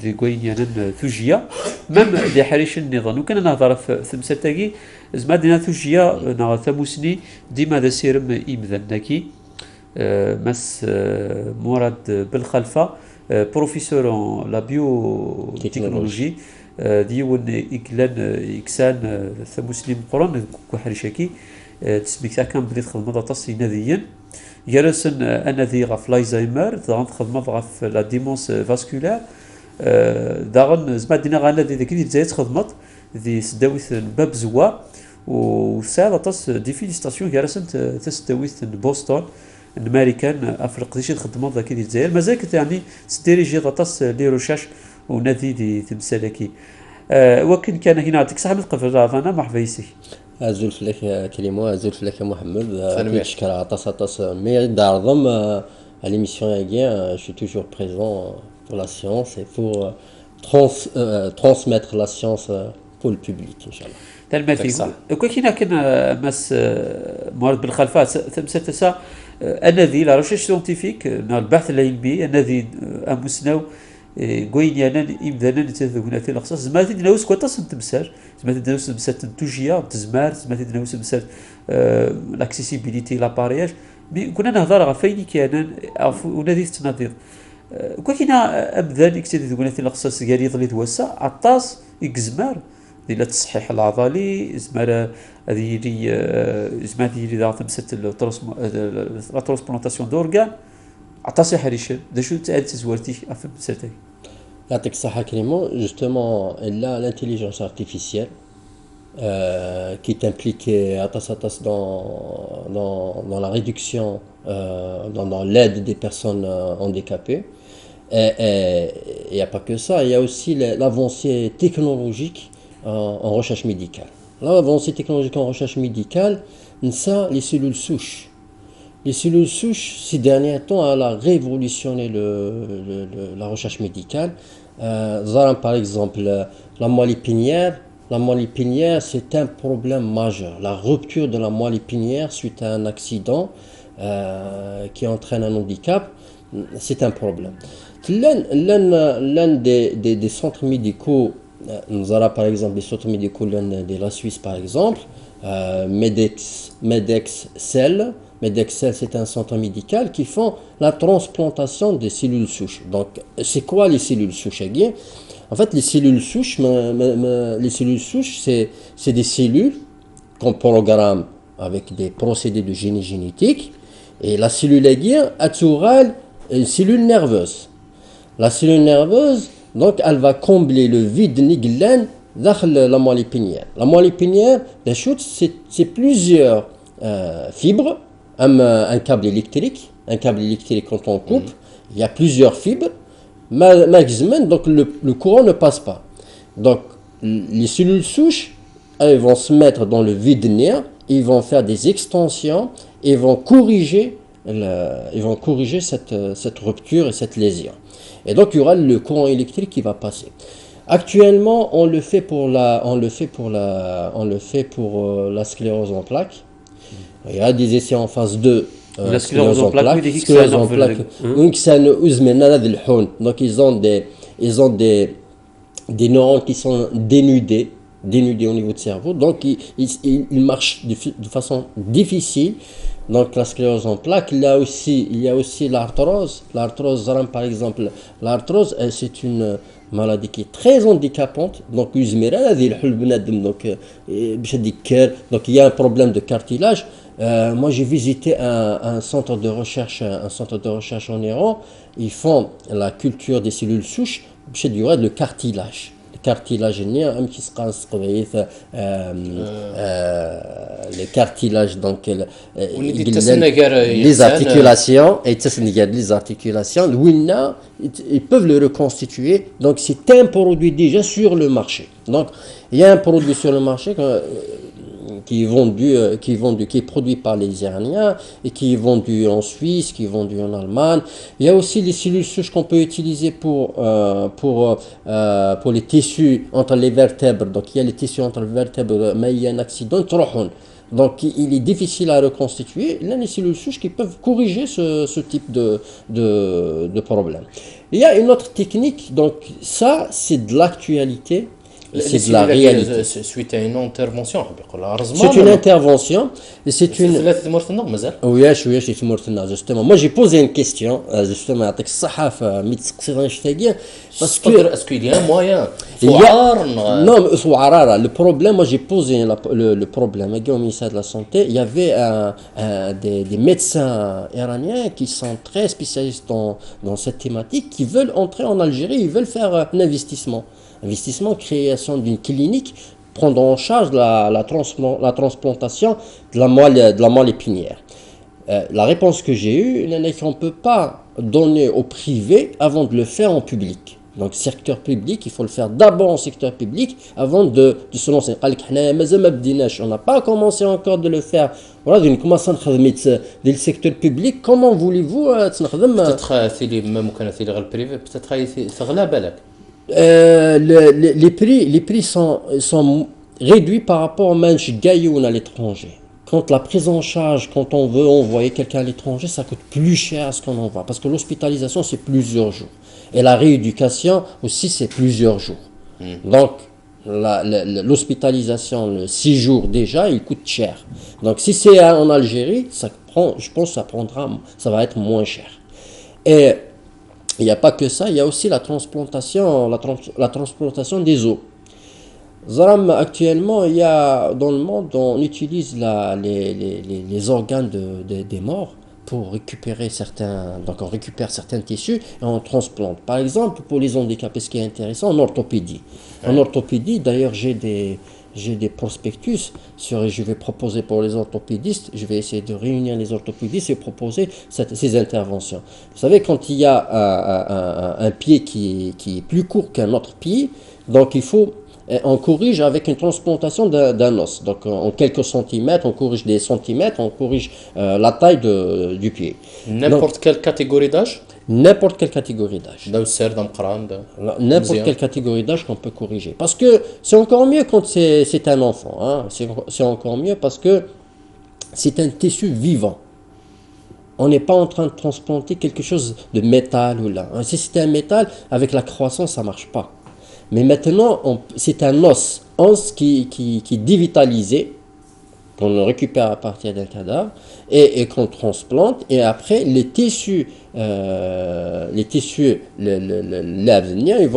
[SPEAKER 5] ذي كوينيانا ثوجيا مام دي حريش النظام وكان نهضر في ثمساتاكي زعما دينا ثوجيا نا ثموسني ديما ذا سيرم إمذنكي مس مراد بالخلفة بروفيسور لا بيو تكنولوجي ديون إكلان إكسان ثموسني مقرن كحريشاكي تسميك كان بديت خدمة تصي نذيا جالسن أنا ذي غاف لايزايمر ذا خدمة غاف لا ديمونس فاسكولار داغن زعما دينا غانا ذيك اللي تزايد خدمت ذي سداويث باب زوا وساعة تص ديفيليستاسيون جالسنت تسداويث بوسطن الامريكان افريق ديش الخدمات ذاك اللي تزايد مازال يعني ستيريجي تص لي روشاش ونادي دي تمثالكي وكن كان هنا ديك صاحب قبل انا مرحبا يسي
[SPEAKER 6] ازول فلك كلمه ازول فلك محمد تشكر عطاس مي دار ضم l'émission je suis toujours présent pour la science et pour transmettre la science pour le public ان شاء الله
[SPEAKER 5] تلماتي كنا مس موارد بالخلفات تمسات الذي لا ريشيرش سيونتيفيك البحث العلمي الذي امسناو كوينيانا امدانا نتذكرنا الخصاص زماتي دناوس كوطاس تمسار زماتي دناوس تمسار توجيا تزمار زماتي دناوس تمسار لاكسيسيبيليتي لابارياج كنا نهضر على فين كان ونادي تناضيض كنا ابدا اكتدي تقولنا الخصاص قال يضلي توسع عطاس يكزمار ديال التصحيح العضلي زمر هذه اللي زعما اللي دار تمست لا ترانسبلانتاسيون دورغان عطاسي حريش دا شو تعاد تزورتي افهم سرتي
[SPEAKER 6] يعطيك الصحة كريمون جوستومون لا l'intelligence artificielle qui est impliquée dans la réduction dans l'aide des personnes handicapées et il n'y a pas que ça, il y a aussi l'avancée technologique en recherche médicale. L'avancée technologique en recherche médicale, ça, les cellules souches. Les cellules souches, ces derniers temps, elle a révolutionné la recherche médicale. Par exemple, la moelle épinière. La moelle épinière, c'est un problème majeur. La rupture de la moelle épinière suite à un accident qui entraîne un handicap, c'est un problème. L'un des centres médicaux, nous avons par exemple des centres médicaux de la Suisse par exemple, Medexcel, c'est un centre médical qui font la transplantation des cellules souches. Donc, c'est quoi les cellules souches? En fait, les cellules souches, c'est des cellules qu'on programme avec des procédés de génie génétique. Et la cellule aiguë a une cellule nerveuse. La cellule nerveuse, donc, elle va combler le vide niglan dans la moelle épinière. La moelle épinière, c'est plusieurs fibres, un câble électrique. Un câble électrique, quand on coupe, il y a plusieurs fibres. Maximum, donc le courant ne passe pas. Donc, les cellules souches, elles vont se mettre dans le vide nerf, ils vont faire des extensions, et vont corriger cette rupture et cette lésion. Et donc, il y aura le courant électrique qui va passer. Actuellement, on le fait pour la sclérose en plaques. Il y a des essais en phase 2.
[SPEAKER 5] La sclérose en plaques,
[SPEAKER 6] donc ils ont des neurones qui sont dénudés dénudé au niveau du cerveau, donc il marche de façon difficile. Donc la sclérose en plaques, il y a aussi l'arthrose. L'arthrose, par exemple, l'arthrose, c'est une maladie qui est très handicapante. Donc donc il y a un problème de cartilage. Moi j'ai visité un centre de recherche en Iran. Ils font la culture des cellules souches, le cartilage. cartilage qui se le cartilage donc les articulations et les articulations ils peuvent le reconstituer. Donc c'est un produit déjà sur le marché. Donc il y a un produit sur le marché qui est produit par les Iraniens et qui est vendu en Suisse, qui est vendu en Allemagne. Il y a aussi les cellules souches qu'on peut utiliser pour les tissus entre les vertèbres. Donc il y a les tissus entre les vertèbres, mais il y a un accident, donc il est difficile à reconstituer. Il y a les cellules souches qui peuvent corriger ce type de problème. Il y a une autre technique, donc ça c'est de l'actualité. C'est de la réalité.
[SPEAKER 1] Suite à une intervention.
[SPEAKER 6] C'est une intervention. Et c'est une. Oui, justement. Moi, j'ai posé une question, justement, avec Sahaf,
[SPEAKER 1] parce que. Est-ce qu'il y a un moyen?
[SPEAKER 6] Non, le problème, moi, j'ai posé le problème au ministère de la Santé. Il y avait des médecins iraniens qui sont très spécialistes dans cette thématique, qui veulent entrer en Algérie, ils veulent faire un investissement, création d'une clinique, prendre en charge la transplantation de la moelle épinière. La réponse que j'ai eue, c'est qu'on ne peut pas donner au privé avant de le faire en public. Donc, secteur public, il faut le faire d'abord en secteur public avant de se lancer. On n'a pas commencé encore de le faire. Voilà, d'une commençant le secteur public. Comment voulez-vous
[SPEAKER 1] peut-être même le privé, peut-être
[SPEAKER 6] les prix sont réduits par rapport au manche gaillon à l'étranger. Quand la prise en charge, quand on veut envoyer quelqu'un à l'étranger, ça coûte plus cher à ce qu'on envoie. Parce que l'hospitalisation, c'est plusieurs jours. Et la rééducation aussi, c'est plusieurs jours. Donc, l'hospitalisation, le 6 jours déjà, il coûte cher. Donc, si c'est en Algérie, je pense que ça va être moins cher. Et il n'y a pas que ça, il y a aussi la transplantation des os. Actuellement, il y a dans le monde, on utilise les organes des morts pour récupérer donc on récupère certains tissus et on transplante. Par exemple, pour les handicapés, ce qui est intéressant, en orthopédie. En orthopédie, d'ailleurs, j'ai des prospectus je vais proposer pour les orthopédistes, je vais essayer de réunir les orthopédistes et proposer ces interventions. Vous savez, quand il y a un pied qui est plus court qu'un autre pied, donc on corrige avec une transplantation d'un os. Donc en quelques centimètres, on corrige des centimètres, on corrige la taille du pied.
[SPEAKER 1] N'importe quelle catégorie d'âge?
[SPEAKER 6] N'importe quelle catégorie d'âge.
[SPEAKER 1] N'importe
[SPEAKER 6] quelle catégorie d'âge qu'on peut corriger. Parce que c'est encore mieux quand c'est un enfant. Hein. C'est encore mieux parce que c'est un tissu vivant. On n'est pas en train de transplanter quelque chose de métal ou là. Si c'était un métal, avec la croissance, ça ne marche pas. Mais maintenant, c'est un os qui est dévitalisé, qu'on récupère à partir d'un cadavre et qu'on transplante. Et après, les tissus l'avenir, ils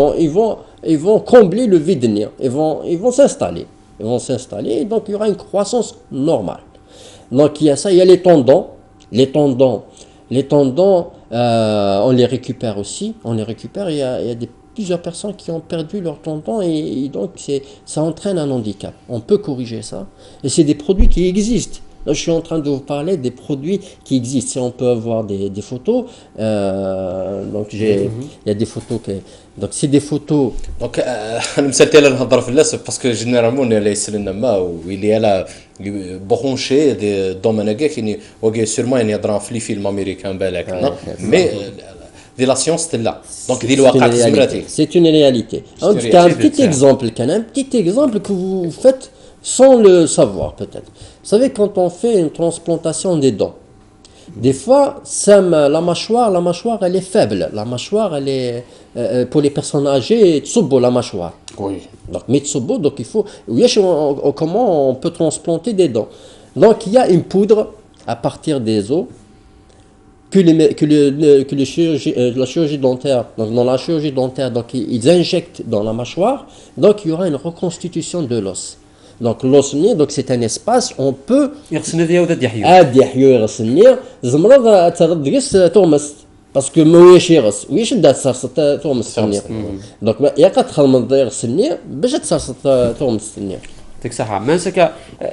[SPEAKER 6] vont combler le vide néant. Ils vont s'installer. Et donc, il y aura une croissance normale. Donc, il y a ça. Il y a les tendons. Les tendons, on les récupère aussi. Il y a plusieurs personnes qui ont perdu leur tendon et donc ça entraîne un handicap. On peut corriger ça. Et c'est des produits qui existent. Là, je suis en train de vous parler des produits qui existent. Si on peut avoir des photos, donc il y a des photos donc c'est des photos.
[SPEAKER 1] Donc انا مسالت على نهضر في اللاس باسكو جينيرالمون اللي يسلنا ما واللي على بونشي دي دومين كاين وكي سيرمون يعني يهضروا في لي فيلم امريكان بالك مي دي لا سيونس تلا دونك دي الواقع تزمراتي.
[SPEAKER 6] C'est une réalité. En tout cas, un petit exemple que vous faites sans le savoir peut-être. Vous savez, quand on fait une transplantation des dents, des fois, la mâchoire, elle est faible. La mâchoire, elle est, pour les personnes âgées, la mâchoire.
[SPEAKER 1] Oui.
[SPEAKER 6] Donc, Metsobo, donc il faut. Comment on peut transplanter des dents? Donc, il y a une poudre à partir des os que la chirurgie dentaire, donc dans la chirurgie dentaire, donc ils injectent dans la mâchoire, donc il y aura une reconstitution de l'os. Donc l'os, donc c'est un espace, on peut
[SPEAKER 5] يغسل هذه وذا يحيو
[SPEAKER 6] عاد يحيو يغسل زمرض تغدقس تغمس باسكو ما ويش يغس ويش دا تصرص تغمس دونك يا قتخل من يغسل باش تصرص تغمس
[SPEAKER 5] ديك صحة ما نساك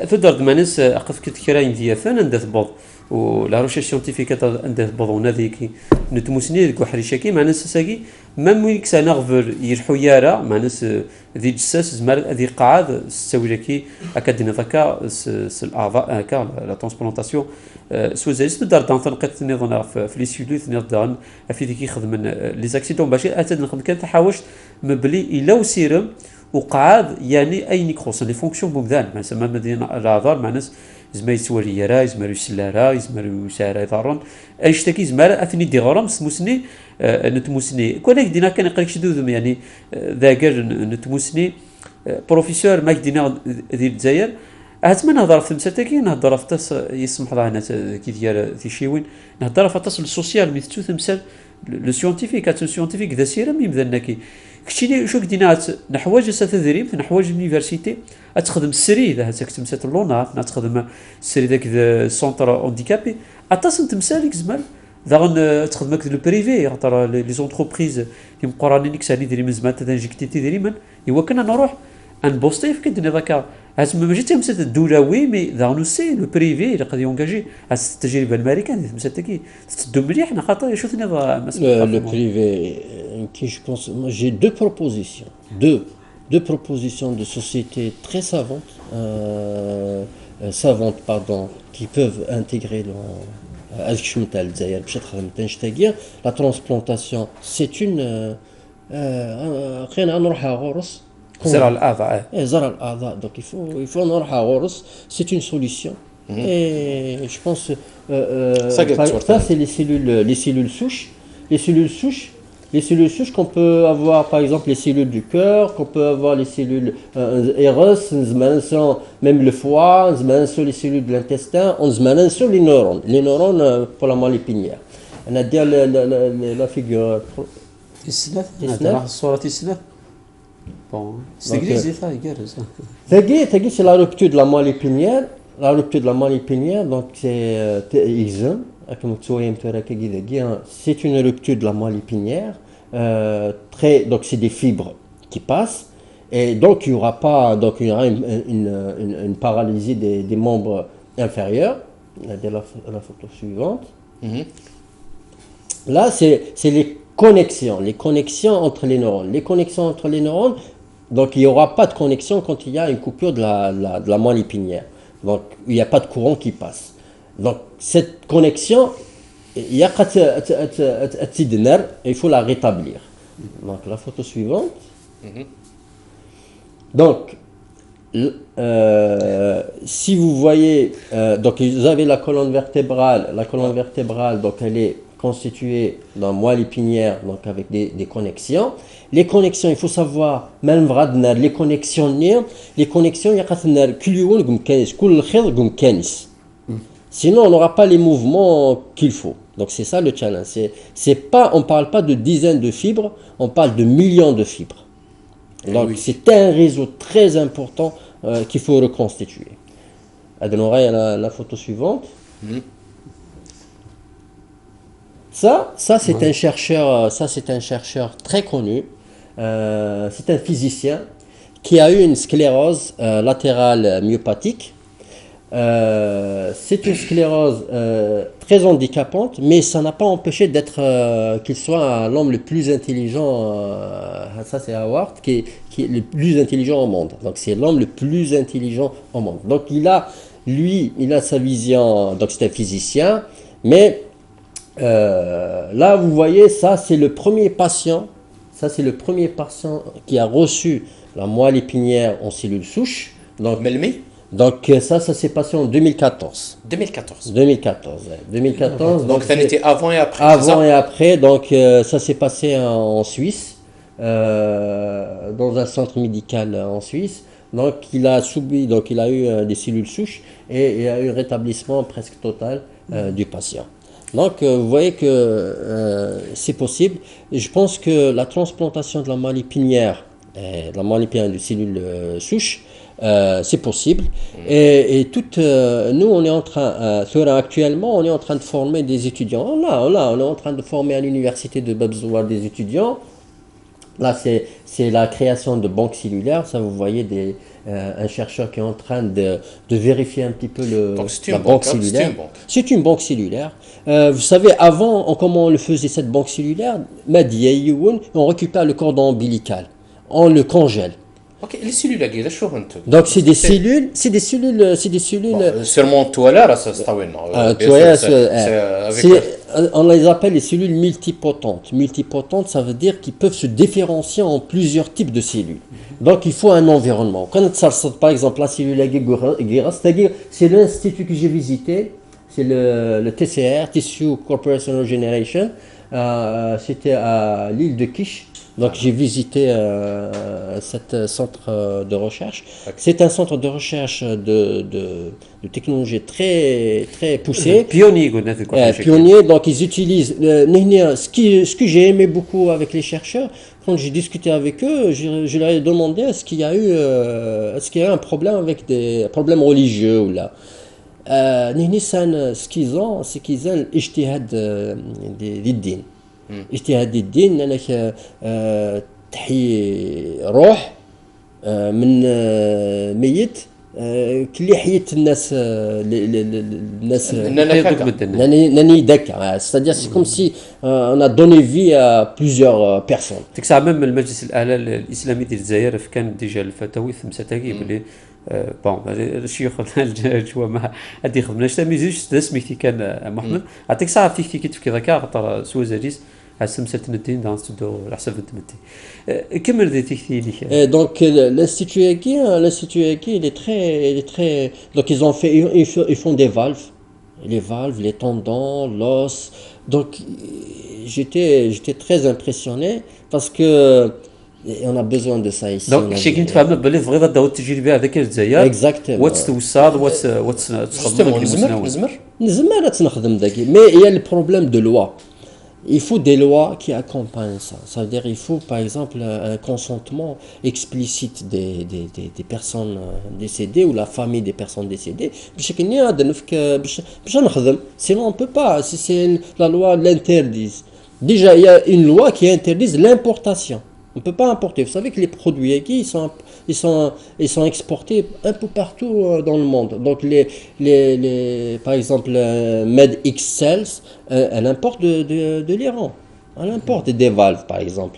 [SPEAKER 5] تدرد ما نس أقف كتكراين ديال عندها تبوض ولا روشاش سيونتيفيك عندها تبوض ونذيك نتموسني ذيك وحريشاكي ما نس ساكي مام ويك سانا غفر يرحو يارا ما نس ذي جساس زمار ذي قاعد تسوي لكي أكادنا ذاكا الأعضاء هكا لا ترانسبلانتاسيون سو زايز تدار دان تنقيت نظن في لي سيلوت نظن في ذيك يخدم لي زاكسيدون باش اتد نخدم كان تحاوش مبلي الا وسيرم وقعاد يعني اي نيكروس لي فونكسيون بوكدان مثلا مدينه الاعذار مع ناس زما يسوري يرا يزمر يسلارا يزمر يسارا دارون اشتكي زمر اثني دي غرام سموسني نتموسني كونك دينا كان يقريك شدود يعني ذاكر نتموسني بروفيسور ماك دينا ديال الجزائر أتمنى نهضر في مساتكي نهضر في تاس يسمح لها ناس كي ديال تيشيوين نهضر في تاس السوسيال ميثتو تمثال لو سيونتيفيك ات سيونتيفيك ذا سيرم يمذنكي كشتي شو قدينا نحواج تدريب نحواج اليونيفرسيتي اتخدم السري اذا هاتك تمثال اللونات نتخدم السري ذاك سونتر اونديكابي اتاس تمثالك زمان ذا تخدم لو بريفي خاطر لي زونتربريز يمقرانين كساني ديري من زمان تنجكتي تدري من ايوا كنا نروح ان بوستيف كدني ذاك هاسم ما جيتي مسات الدولوي مي ذا نو سي لو بريفي اللي قد يونجاجي هاس التجربه الامريكان مساتكي تدو مليح حنا خاطر شوفني
[SPEAKER 6] le privé qui je pense moi j'ai deux propositions de sociétés très savantes pardon qui peuvent intégrer dans la transplantation c'est une
[SPEAKER 5] زرع الاعضاء
[SPEAKER 6] زرع الأعضاء donc il faut نروح على غرس c'est une solution et je pense ça c'est les cellules souches qu'on peut avoir par exemple les cellules du cœur qu'on peut avoir les cellules RS même le foie les cellules de l'intestin les neurones pour la moelle épinière on a dit la figure
[SPEAKER 5] السلاف هذا الصورة السلاف bon c'est gris ça يجرز
[SPEAKER 6] تاقي c'est la rupture de la moelle épinière donc c'est exome c'est une rupture de la moelle épinière donc c'est des fibres qui passent et donc il y aura une paralysie des membres inférieurs la photo suivante là c'est les connexions entre les neurones donc il n'y aura pas de connexion quand il y a une coupure de la moelle épinière donc il n'y a pas de courant qui passe donc cette connexion il faut la rétablir donc la photo suivante donc si vous voyez donc vous avez la colonne vertébrale donc elle est constituée dans moelle épinière donc avec des connexions les connexions il faut savoir même les connexions sinon on n'aura pas les mouvements qu'il faut donc c'est ça le challenge on parle pas de dizaines de fibres on parle de millions de fibres donc c'est un réseau très important qu'il faut reconstituer la photo suivante ça c'est un chercheur très connu c'est un physicien qui a eu une sclérose latérale myopathique c'est une sclérose très handicapante mais ça n'a pas empêché qu'il soit l'homme le plus intelligent ça c'est Howard qui est le plus intelligent au monde donc c'est l'homme le plus intelligent au monde donc il a sa vision donc c'est un physicien mais là vous voyez ça c'est le premier patient qui a reçu la moelle épinière en cellules souches donc ça s'est passé en 2014
[SPEAKER 1] donc ça était avant et après
[SPEAKER 6] donc ça s'est passé en Suisse dans un centre médical en Suisse. Donc il a subi, donc il a eu des cellules souches et il y a eu un rétablissement presque total du patient. Donc vous voyez que c'est possible. Et je pense que la transplantation de la moelle épinière, de la moelle épinière de cellules souches, c'est possible. Et nous, on est en train, actuellement, on est en train de former des étudiants. On est en train de former à l'université de Babzoua des étudiants. Là, c'est la création de banques cellulaires. Ça, vous voyez un chercheur qui est en train de vérifier un petit peu la banque cellulaire. C'est une banque cellulaire. Vous savez, avant, comment on le faisait, cette banque cellulaire, on récupère le cordon ombilical. On le congèle.
[SPEAKER 1] اوكي les cellules هكذا شو انتم
[SPEAKER 6] Donc c'est des cellules,
[SPEAKER 1] sûrement toi là ça طويلنا
[SPEAKER 6] on les appelle les cellules multipotentes. Multipotentes, ça veut dire qu'ils peuvent se différencier en plusieurs types de cellules. Donc il faut un environnement. Quand par exemple la cellule c'est l'institut que j'ai visité, c'est le TCR, Tissue Corporation Regeneration. C'était à l'île de Quiche. Donc j'ai visité cet centre de recherche. Okay. C'est un centre de recherche de technologie très très poussée. Pionnier. Donc ils utilisent ce que j'ai aimé beaucoup avec les chercheurs. Quand j'ai discuté avec eux, je leur ai demandé est-ce qu'il y a eu un problème avec des problèmes religieux ou là. Ce qu'ils ont, c'est qu'ils ont l'ijtihad des dînes. اجتهاد الدين انك تحيي روح من ميت كلي حيت الناس ناني دكا c'est-à-dire c'est comme si on a donné vie à plusieurs personnes.
[SPEAKER 5] ديك الساعه même المجلس الاعلى الاسلامي ديال الجزائر كان ديجا الفتاوي ثمسه تاكي بلي بون الشيوخ الجوا ما هادي يخدمناش تا ميزيش سميتي كان محمد عطيك ساعه فيك كيتفكي ذاك خاطر سوا زاديس حسمت الدين dans studio الحساب تمتي كمل ديتي ثيلي.
[SPEAKER 6] Donc l'institut Eki il est très donc ils font des valves, les tendons, l'os. Donc j'étais très impressionné parce que on a besoin de ça ici.
[SPEAKER 5] Donc شي كنت فاهم بلي بغيت تداو التجربه هذاك الجزائر.
[SPEAKER 6] Exactement.
[SPEAKER 5] وتوصل
[SPEAKER 6] نزمر تنخدم داكي. Mais il y a le problème de loi. Il faut des lois qui accompagnent ça. Ça veut dire il faut par exemple un consentement explicite des personnes décédées ou la famille des personnes décédées. Sinon on ne peut pas. Si c'est la loi l'interdit. Déjà il y a une loi qui interdit l'importation. On ne peut pas importer. Vous savez que les produits qui ils sont exportés un peu partout dans le monde. Donc par exemple MedXcells, elle importe de l'Iran. Elle importe des valves par exemple.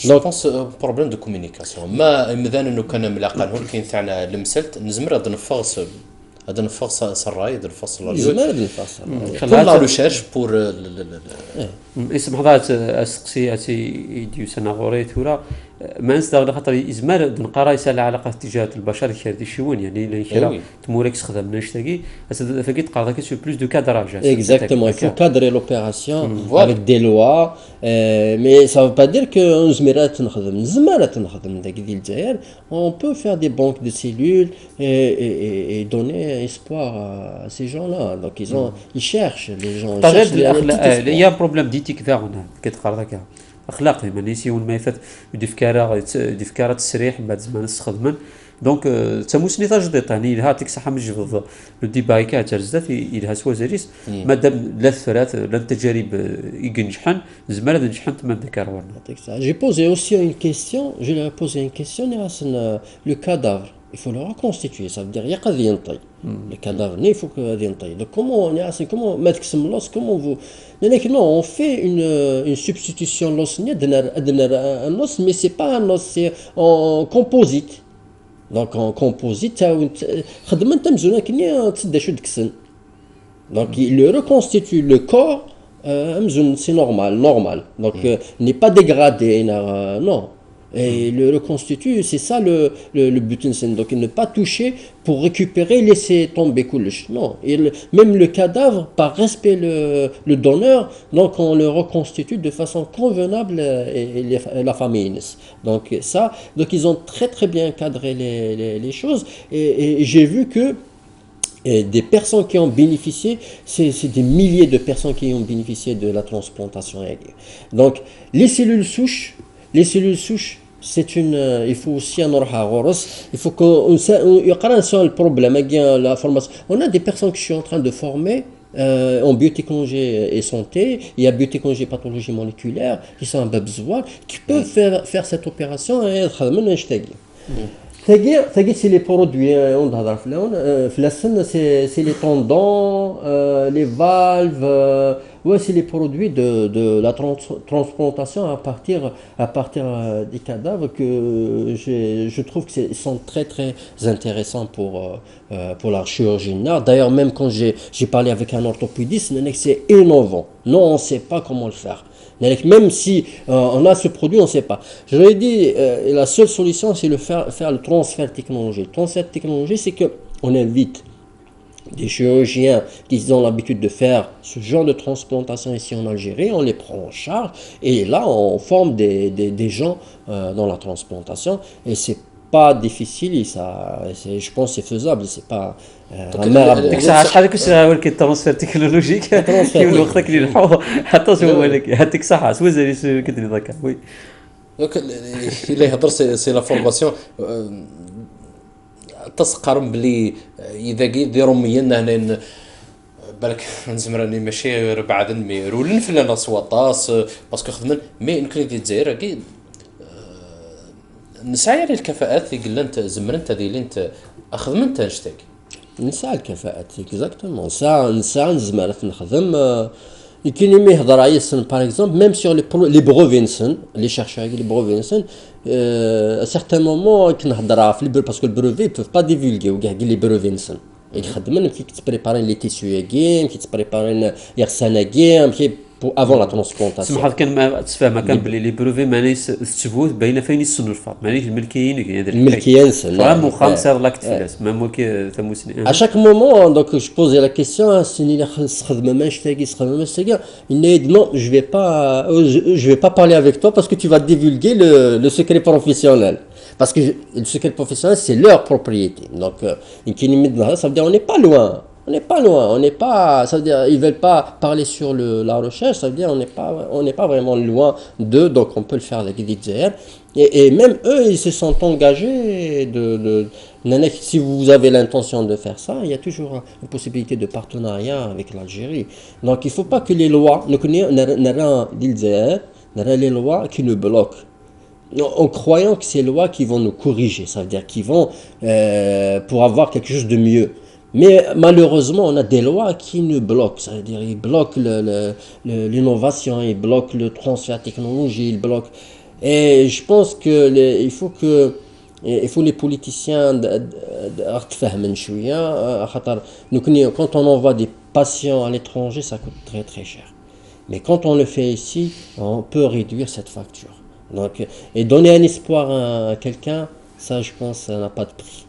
[SPEAKER 1] Je pense problème de communication. ما مثلا انه كان ملاقا هو كاين تاعنا المسلت نزمر هذا نفغس هذا نفغس سراي هذا نفغس لا ريشيرش بور
[SPEAKER 5] اسم حضرات اسقسي يديو سنغوريت ولا ما نستغل خاطر ازمار نقرا يسال علاقه تجاه البشر كيردي شيون يعني لان تموريكس خدم نشتاقي فكيت قرا داك سو بلوس دو كادراج.
[SPEAKER 6] Exactement, il faut cadrer l'opération avec des lois, mais ça veut pas dire que زميرات نخدم زمالات نخدم داك ديال الجزائر. On peut faire des banques de cellules et donner espoir à ces gens-là. Donc ils cherchent les gens.
[SPEAKER 5] Il y a un problème d'éthique ذا هنا كتقرا داك اخلاقي مانيسي ما يفات ديفكاره التسريح بعد زمان استخدمن دونك تموسني تجديط يعني لها تيك صحه مجفض لو ديباي كاترزات يلها سوا زريس مادام لا الثلاث لا التجارب ينجحن زمان نجحن تما ذكر
[SPEAKER 6] J'ai posé aussi une question, je lui ai posé une question le cadavre il faut le reconstituer, ça veut dire يقض ينطي le cadavre il faut que ينطي. Donc comment mettre ce l'os, comment vous non on fait une substitution l'os un os mais c'est pas un os, c'est en composite. Donc en composite خدمه تمزونه كني تسدى شو دكسن. Donc il reconstitue le corps c'est normal. Donc n'est pas dégradé non. Et le reconstitue, c'est ça le but. Donc ne pas toucher pour récupérer, laisser tomber كلش. Non, même le cadavre, par respect le donneur, donc on le reconstitue de façon convenable et la famille. Donc ça, donc ils ont très très bien cadré les choses et j'ai vu que des personnes qui ont bénéficié, c'est des milliers de personnes qui ont bénéficié de la transplantation aérienne. Donc les cellules souches, c'est une, il faut aussi un il faut qu'on le problème, la formation. On a des personnes que je suis en train de former en biotechnologie et santé, il y a biotechnologie et pathologie moléculaire qui sont un besoin, qui peuvent faire cette opération et être c'est les produits, c'est les tendons, les valves, ouais, c'est les produits de la transplantation à partir des cadavres que je trouve que sont très très intéressants pour la chirurgie. D'ailleurs, même quand j'ai parlé avec un orthopédiste, c'est innovant. Non, on ne sait pas comment le faire. Même si on a ce produit, on ne sait pas. Je l'ai dit, la seule solution, c'est faire le transfert technologique. Le transfert technologique, c'est qu'on invite des chirurgiens qui ont l'habitude de faire ce genre de transplantation ici en Algérie, on les prend en charge et là, on forme des gens dans la transplantation et c'est pas difficile et je pense que c'est faisable, c'est pas
[SPEAKER 5] ديك الساعه شحال كنت ولكن الترانسفير تكنولوجيك كيولي وقتك اللي نحو حتى هو لك هذيك الصحه سوازي كدني ذاك وي
[SPEAKER 1] دونك الا يهضر سي لا فورماسيون تسقرم بلي اذا ديروا مينا هنا بالك نزمراني ماشي غير بعد نمير ولا نفلنا سواطاس باسكو خدمن مي يمكن دي الجزائر كي نسعى الكفاءات اللي انت زمرنت هذه اللي انت خدمت نشتاك
[SPEAKER 6] نسعى الكفاءات اكزاكتومون نسعى نزمرت نخدم يمكن ما يهضر عليا باغ اكزومبل ميم سور لي بروفينسون لي شيرشور لي بروفينسون ا سيغتان مومون كنهضر في باسكو البروفي بوف با ديفولغيو كاع لي بروفينسون يخدمن كي تبريبارين لي تيسيو كي تبريبارين يغسانا كي avant la transplantation.
[SPEAKER 5] سمح لك كان تفهم كان بلي لي بروفي ماني الثبوت باينه فين الصنفات ماني الملكيين
[SPEAKER 6] الملكيين
[SPEAKER 5] فهم وخامسه لاك تفلاس ميم كي تموسني
[SPEAKER 6] à chaque moment donc je posais la question سني اللي خدمه ما نشتاقي خدمه ما نشتاقي non je vais pas parler avec toi parce que tu vas divulguer le secret professionnel parce que le secret professionnel c'est leur propriété donc ça veut dire on n'est pas loin. On n'est pas, ça veut dire ils veulent pas parler sur la recherche, ça veut dire on n'est pas vraiment loin d'eux, donc on peut le faire avec des DJR. Et même eux, ils se sont engagés si vous avez l'intention de faire ça, il y a toujours une possibilité de partenariat avec l'Algérie. Donc il faut pas que les lois, les lois qui nous bloquent. En croyant que c'est les lois qui vont nous corriger, ça veut dire qu'ils vont pour avoir quelque chose de mieux. Mais malheureusement, on a des lois qui nous bloquent, ça veut dire ils bloquent l'innovation, ils bloquent le transfert technologique, ils bloquent. Et je pense que il faut les politiciens quand on envoie des patients à l'étranger, ça coûte très très cher. Mais quand on le fait ici, on peut réduire cette facture. Donc, et donner un espoir à quelqu'un, ça je pense, ça n'a pas de prix.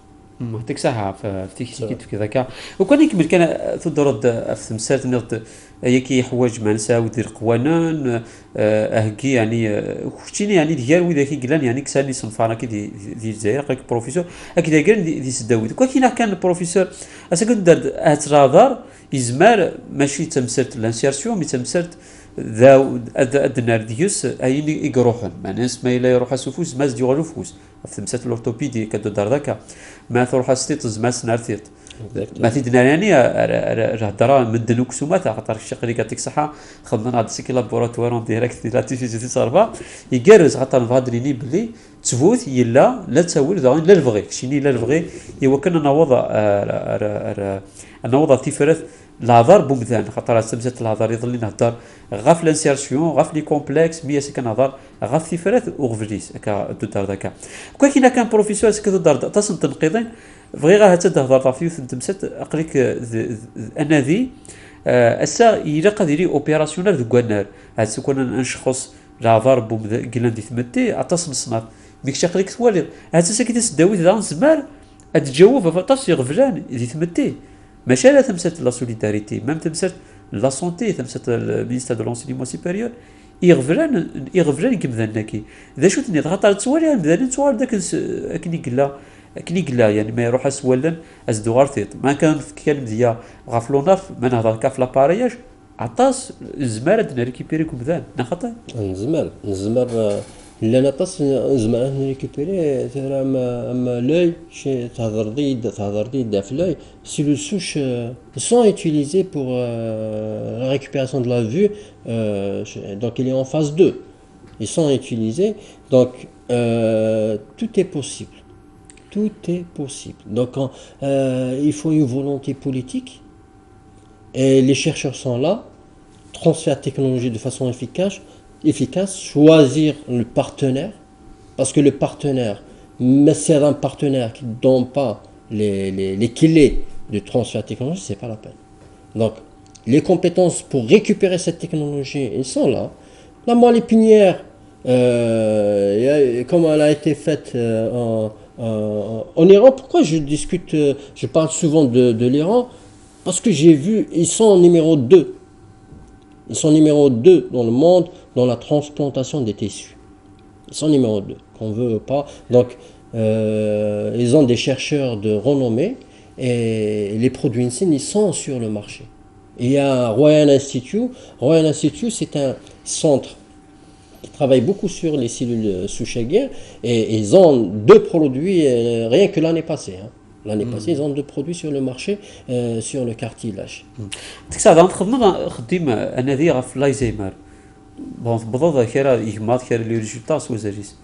[SPEAKER 5] يعطيك صحة في تيكي كذاك وكان يكمل كان تدرد في مسات نرد هيك حوايج ما نسى ودير قوانين اهكي يعني وشتيني يعني ديال وذاك قلان يعني كساني صنفانا كي دي الجزائر قالك بروفيسور اكيد قال دي سداوي كاين كان البروفيسور اسكو دار هات رادار يزمار ماشي تمسرت لانسيرسيون مي تمسرت ذا ادنار ديوس اين يروحون معناس ما الا يروح سوفوس ماس ديغلو فوس في مسات الاورثوبيدي كدو دار ذاك ما تروح ستيت ماس نارثيت ما تيدنا يعني راه مدنوك سوما تاع خاطر الشيخ اللي كاتك صحه خدمنا هاد السيكي لابوراتوار ديريكت لاتيفيتي صارفه يجرز خاطر فادريني بلي تفوت يلا لا تساوي لا الفغي شيني لا الفغي ايوا كنا نوضع تيفرث الهضر بومثان خاطر سمزات الهضر يظل نهضر غاف لانسيرسيون غاف لي كومبلكس مي سكن هضر غاف تيفرث وغفليس هكا دار ذاك كاين كان بروفيسور سكتو دار تصن تنقيضين فغي غا تهضر فيه تمسات اقليك انذي اسا الى قادري اوبيراسيونال ذو كونار هاد سكون نشخص الهضر بومثان قلنا دي ثمتي عطاس نصنف ميك شاقليك توالي هاد ساكي تسداوي ذا نزمار اتجاوب فطاس يغفلان يدي تمتي ماشي لا تمسات لا سوليداريتي ميم تمسات لا سونتي تمسات المينيستير دو لونسينيمون سوبيريور يغفلان كيمذناكي ذا شو تني خاطر تسوالي مذان تسوال داك اكني قلا يعني ما يروح اسولن ازدو غارتيط ما كان كان ديا غافلونا ما نهضر كاف لابارياج عطاس زمارد نريكيبيريكم بذان نخطا
[SPEAKER 6] نزمر لا نطس نزمر نريكيبيري ترى اما لوي شي تهضر ضيد في لوي سي لو سوش sont utilisés pour la récupération de la vue donc il est en phase 2 ils sont utilisés donc tout est possible. Tout est possible. Donc, il faut une volonté politique et les chercheurs sont là, transfert de technologie de façon efficace, choisir le partenaire, parce que le partenaire, mais c'est un partenaire qui ne donne pas les clés de transfert de technologie, c'est pas la peine. Donc, les compétences pour récupérer cette technologie, ils sont là. La moelle épinière, comme elle a été faite en Iran, pourquoi je parle souvent de l'Iran? Parce que j'ai vu, ils sont numéro 2. Ils sont numéro 2 dans le monde dans la transplantation des tissus. Ils sont numéro 2, qu'on veut ou pas. Donc, ils ont des chercheurs de renommée et les produits insignes, ils sont sur le marché. Il y a Royan Institute. Royan Institute, c'est un centre qui travaille beaucoup sur les cellules souches guerre et ils ont 2 produits rien que l'année passée. L'année passée, ils ont 2 produits sur le marché sur le cartilage.
[SPEAKER 5] ديك الساعه نخدم خديم انا ذي غاف لايزيمر بون بضوض كيرا يجمعات كيرا لي ريزولتا سوزاريس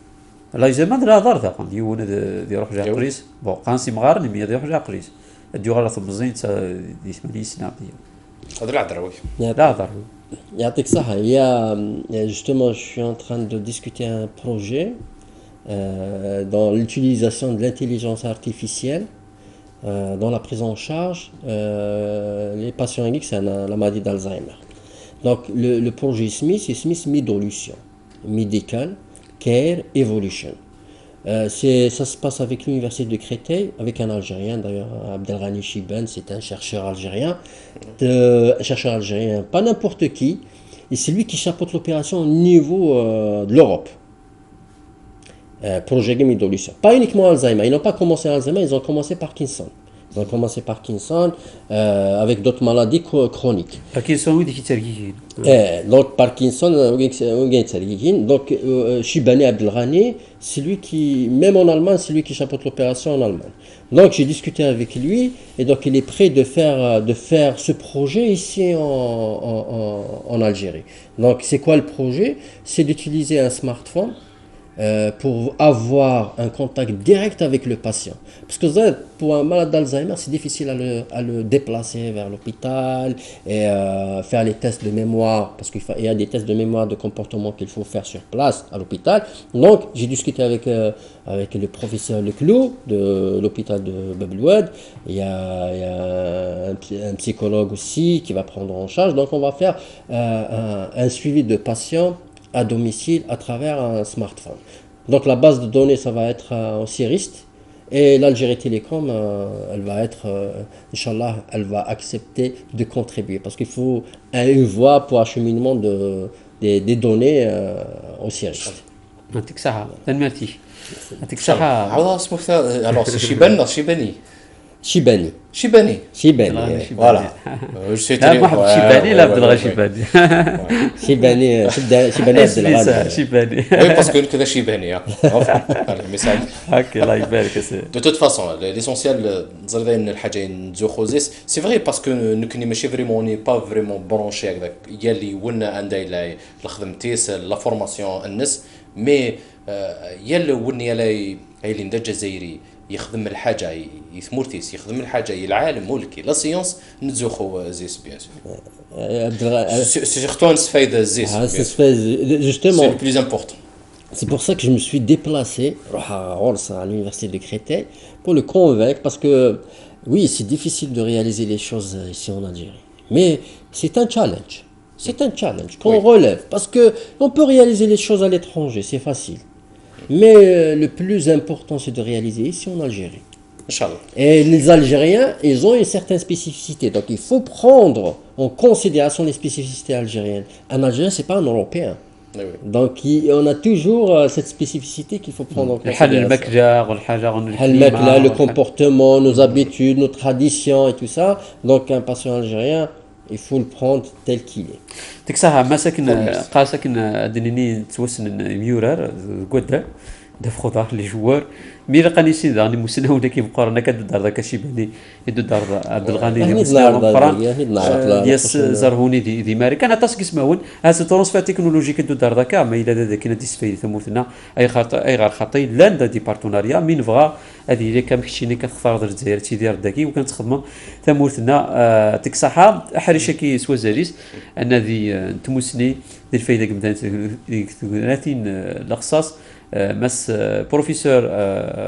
[SPEAKER 5] لايزيمر لا دار ذا يون دي روح جا قريس بون قانسي مغارن مي دي روح جا قريس ديو غلط مزين دي 8 سنه
[SPEAKER 1] هذا العذراوي
[SPEAKER 5] لا دار
[SPEAKER 6] يعطيك الصحة. Il y a justement, je suis en train de discuter un projet dans l'utilisation de l'intelligence artificielle dans la prise en charge les patients aiguës, c'est la maladie d'Alzheimer. Donc le projet SMIS, c'est SMIS Midolution, Medical Care Evolution. Ça se passe avec l'université de Créteil, avec un Algérien d'ailleurs, Abdelghani Chiben, c'est un chercheur algérien, pas n'importe qui, et c'est lui qui chapeaute l'opération au niveau de l'Europe. Projet Midolution. Pas uniquement Alzheimer, ils n'ont pas commencé Alzheimer, ils ont commencé Parkinson. Ils ont commencé Parkinson avec d'autres maladies chroniques.
[SPEAKER 5] Parkinson oui qui تركيين
[SPEAKER 6] Donc Parkinson, donc Chibani Abdelghani, c'est lui qui, même en Allemagne, c'est lui qui chapeaute l'opération en Allemagne. Donc j'ai discuté avec lui et donc il est prêt de faire ce projet ici en Algérie. Donc c'est quoi le projet? C'est d'utiliser un smartphone pour avoir un contact direct avec le patient. Parce que pour un malade d'Alzheimer, c'est difficile à le déplacer vers l'hôpital et faire les tests de mémoire, parce qu'il y a des tests de mémoire de comportement qu'il faut faire sur place à l'hôpital. Donc j'ai discuté avec le professeur Leclou de l'hôpital de Bab el Oued. Il y a un psychologue aussi qui va prendre en charge. Donc on va faire un suivi de patients à domicile à travers un smartphone. Donc la base de données, ça va être en Sirist et l'Algérie Télécom, elle va être, Inch'Allah, elle va accepter de contribuer parce qu'il faut une voie pour acheminement des données au Sirist.
[SPEAKER 5] يعطيك الصحة تنمرتي يعطيك الصحة
[SPEAKER 1] عاود اسمه الو شيبان شيباني
[SPEAKER 6] Chibani.
[SPEAKER 1] شيباني فوالا
[SPEAKER 5] لا محمد شيباني لا عبد الغني شيباني
[SPEAKER 6] Chibani Abdelghani.
[SPEAKER 5] شيباني
[SPEAKER 1] Oui, parce que كذا شيباني المثال.
[SPEAKER 5] هاكي الله يبارك يا سيدي.
[SPEAKER 1] De toute façon, l'essentiel, c'est vrai parce que on n'est pas vraiment branché avec il y a les ونا عندها الخدمتيس la formation الناس mais يلا وني يلا اللي ندج جزائري يخدم الحاجه يثمرتيس يخدم الحاجه العالم ملكي لا سيونس نتزوخو زيس بيان سور سيرتو نستفيد زيس
[SPEAKER 6] Justement,
[SPEAKER 1] c'est le plus important.
[SPEAKER 6] c'est pour ça que je me suis déplacé à l'université de Créteil pour le convaincre parce que oui, c'est difficile de réaliser les choses ici en Algérie. Mais c'est un challenge. C'est un challenge qu'on relève parce que on peut réaliser les choses à l'étranger, c'est facile. Mais le plus important, c'est de réaliser ici en Algérie.
[SPEAKER 1] ان شاء الله.
[SPEAKER 6] Et les Algériens, ils ont une certaine spécificité. Donc il faut prendre en considération les spécificités algériennes. Un Algérien, c'est pas un Européen.
[SPEAKER 1] وي وي.
[SPEAKER 6] Donc on a toujours cette spécificité qu'il faut prendre en
[SPEAKER 5] الحل
[SPEAKER 6] considération.
[SPEAKER 5] المكجا والحاجه
[SPEAKER 6] Le
[SPEAKER 5] الكليمه
[SPEAKER 6] le comportement, nos habitudes, nos traditions et tout ça. Donc un patient algérien, il faut le prendre tel qu'il est.
[SPEAKER 5] ديك الساعه ما ساكن قا ساكن دنيني توسن ميورار قدا داف خضار لي جوار مي لقاني سي داني مسنا ولا كيف قرانا كدو دار داك الشيء بني يدو دار عبد الغني
[SPEAKER 6] هني
[SPEAKER 5] اللي
[SPEAKER 6] دار
[SPEAKER 5] قران
[SPEAKER 6] هني دار
[SPEAKER 5] دياس زرهوني دي ماري كان تاسك اسمهون هذا ترونسفير تكنولوجي كدو دار داك ما الى ذا كاين ديسفاي ثموتنا اي خاطر اي غير خاطي لاند دي بارتناريا من فغا هذه اللي كامكشيني كتختار در الجزائر تيدير داكي وكنتخدموا ثموتنا تيك صحه حريشه كي سوازاريس ان ذي تموسني دي الفايده قمدان 30 الاخصاص مس بروفيسور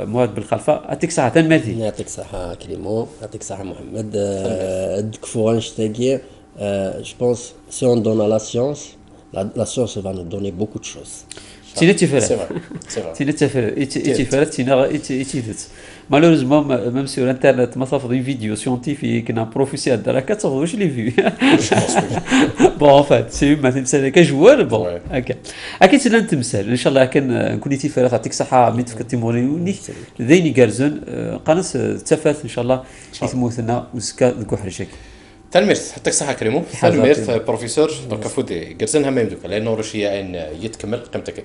[SPEAKER 5] مواد بالخلفه اتيك ساعه مادي
[SPEAKER 6] يعطيك الصحة كليمون يعطيك الصحة محمد الدكفوران c'est-à-dire je pense si on donne à la science la science va nous donner beaucoup de choses.
[SPEAKER 5] تينا
[SPEAKER 1] سي
[SPEAKER 5] تفرق
[SPEAKER 1] فري سي فري.
[SPEAKER 5] تينا تفرق تفرق تينا تيدت مالوريزمون ميم سور انترنت ما صافي دي فيديو سيونتيفيك نا بروفيسير دار كتصوف واش لي فيو بون فات سي ما تمثال كجوار بون هكا اكيد سنا نتمثال ان شاء الله كان نكون تفرق تعطيك صحه ميت كتيموني ذيني كارزون قنص تفات ان شاء الله يثموثنا وسكا دكو حرشك
[SPEAKER 1] تلميرت يعطيك الصحه كريمو.
[SPEAKER 5] حاضر.
[SPEAKER 1] تلميرت بروفيسور دونك فودي قرزنها ما يمدوك لانه رشيه ان يتكمل قيمتك.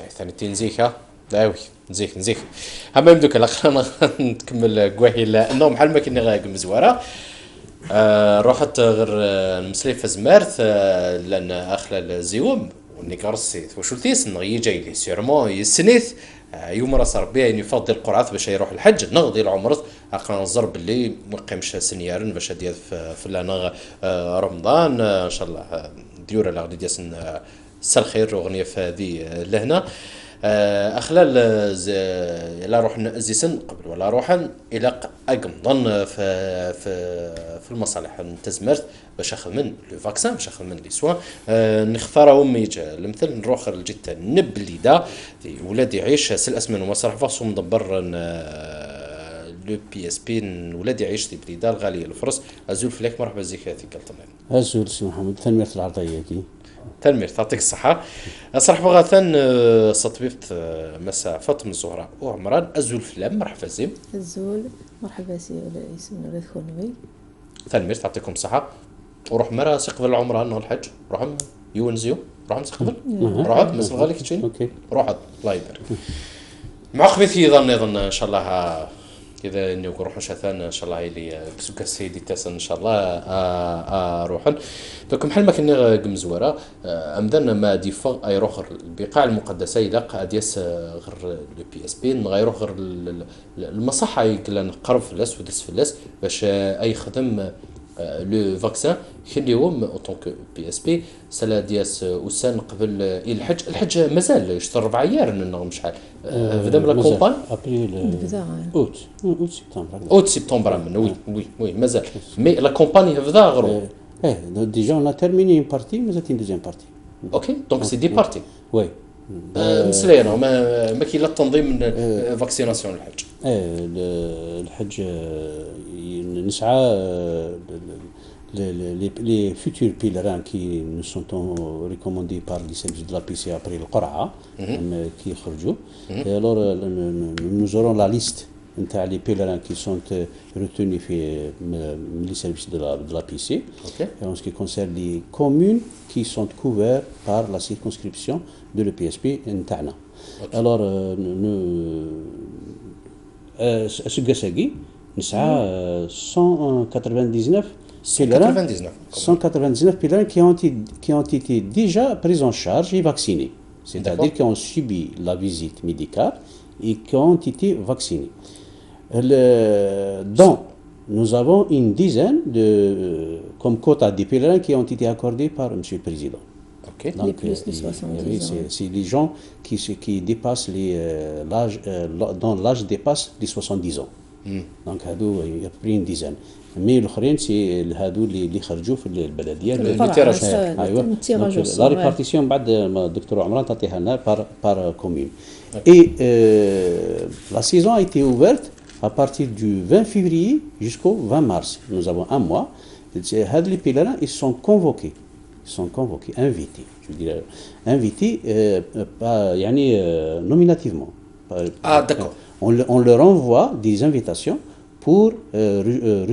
[SPEAKER 1] ثاني تنزيكها داوي نزيك اما يمدوك لا خلينا نكمل كواهي لانه بحال ما كنا غاك مزواره. روحت غير المسليف زمارت لان اخلا الزيوم ونيكارسيت وشو تيس نغي جاي لي سيرمون يسنيث يوم راس ربي يعني يفضل القرعه باش يروح الحج نغضي العمر اقرا نزرب اللي ما قيمش سنيارن باش ديال في لنا رمضان ان شاء الله ديورا لا غادي ديال سال خير اغنيه في هذه لهنا اخلال لا روح زيسن قبل ولا روحا الى اقمضن في المصالح نتزمرت باش اخذ من لو فاكسان باش اخذ من لي سوا نختارهم يجي المثل نروح جدا نبليدا ولادي يعيش سل اسمن ومسرح فاصو مدبر لو بي اس بي ولادي يعيش في بليده الغاليه الفرص ازول فيك مرحبا زيكاتي قلت لنا
[SPEAKER 7] ازول سي محمد تنمية العرضيه كي
[SPEAKER 1] تنمير تعطيك الصحة. صراحة بغاثن سطبيبت مساء فاطمة الزهراء وعمران أزول فلام مرحبا زيم.
[SPEAKER 8] الزول مرحبا سي اسمنا غير خونوي.
[SPEAKER 1] تنمير تعطيكم الصحة. وروح مرة سقبل العمران والحج روح يونزيو روح نسقبل روح مسل غاليك تشين
[SPEAKER 7] اوكي
[SPEAKER 1] روح الله يبارك. معقبتي يظن إن شاء الله إذا إني نروح شاثان إن شاء الله اللي كسوك السيدي تاسن إن شاء الله روحا دوك محل ما كنا قمزورة أمدنا ما ديفا أي روح البقاع المقدسة يلاق أديس غير لو بي اس بي غيروح غير المصحة يقول نقرب فلاس ودس فلاس باش أي خدم لو فاكسان خليهم اوتون كو بي اس بي سلا دياس وسان قبل الحج مازال يشتر 4 ايار من شحال بدا من لا كومبان
[SPEAKER 7] ابري
[SPEAKER 1] اوت سبتمبر من وي مازال مي لا كومباني بدا غرو
[SPEAKER 7] ديجا اون تيرميني اون بارتي مازال تين دوزيام بارتي
[SPEAKER 1] اوكي دونك سي دي بارتي
[SPEAKER 7] وي
[SPEAKER 1] مسلينا ما كاين لا تنظيم فاكسيناسيون الحج
[SPEAKER 7] الحج نسعى les futurs pèlerins qui nous sont recommandés par les services de la PC après le Qur'a qui خرجوا alors nous aurons la liste les pèlerins qui sont retenus par les services de la PC en ce qui concerne les communes qui sont couvertes par la circonscription de l'EPSP نتاعنا alors ce Gassagui نسعى 199 pèlerins qui ont été déjà pris en charge et vaccinés. C'est-à-dire qui ont subi la visite médicale et qui ont été vaccinés. Donc, nous avons une dizaine comme quota de pèlerins qui ont été accordés par M. le Président.
[SPEAKER 1] Okay.
[SPEAKER 8] Donc, les plus de 70 ans.
[SPEAKER 7] C'est les gens qui dépassent l'âge, dont l'âge dépasse les 70 ans. Donc, il y a pris une dizaine. مي الاخرين سي هادو اللي خرجوا في البلديات
[SPEAKER 8] ايوه
[SPEAKER 7] لا ريبارتيسيون بعد ما الدكتور عمران تعطيها لنا بار كومون اي لا سيزون a été ouverte à partir du 20 février jusqu'au 20 mars. Nous avons un mois. هاد les pèlerins ils sont convoqués invités, je veux dire invités يعني nominativement.
[SPEAKER 1] D'accord.
[SPEAKER 7] On leur envoie des invitations pour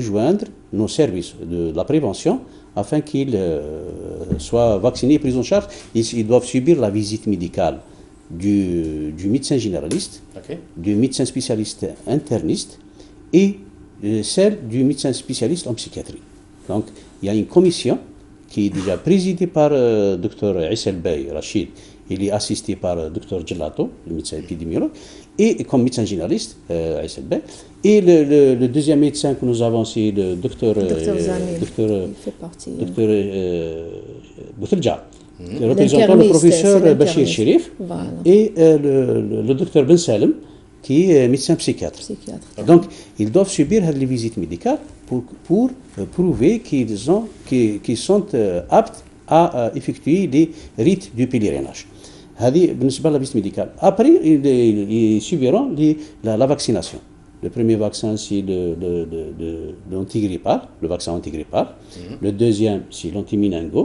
[SPEAKER 7] rejoindre nos services de la prévention afin qu'ils soient vaccinés et pris en charge. Ils doivent subir la visite médicale du médecin généraliste, du médecin spécialiste interniste et celle du médecin spécialiste en psychiatrie. Donc il y a une commission qui est déjà présidée par Dr Issel Bey Rachid. Il est assisté par Dr Gelato, le médecin épidémiologue, et comme médecin généraliste, Issel Bey. Et le deuxième médecin que nous avons, c'est le docteur Boutelja, représentant le professeur Bachir Chérif, et le docteur Ben Salem, qui est médecin psychiatre. Donc, ils doivent subir les visites médicales pour prouver qu'ils sont aptes à effectuer les rites du pèlerinage. هذه بالنسبة للفيزيت médicale. Après, ils subiront la vaccination. Le premier vaccin, c'est l'antigrippal, le vaccin antigrippal. Le deuxième, c'est l'antimeningo.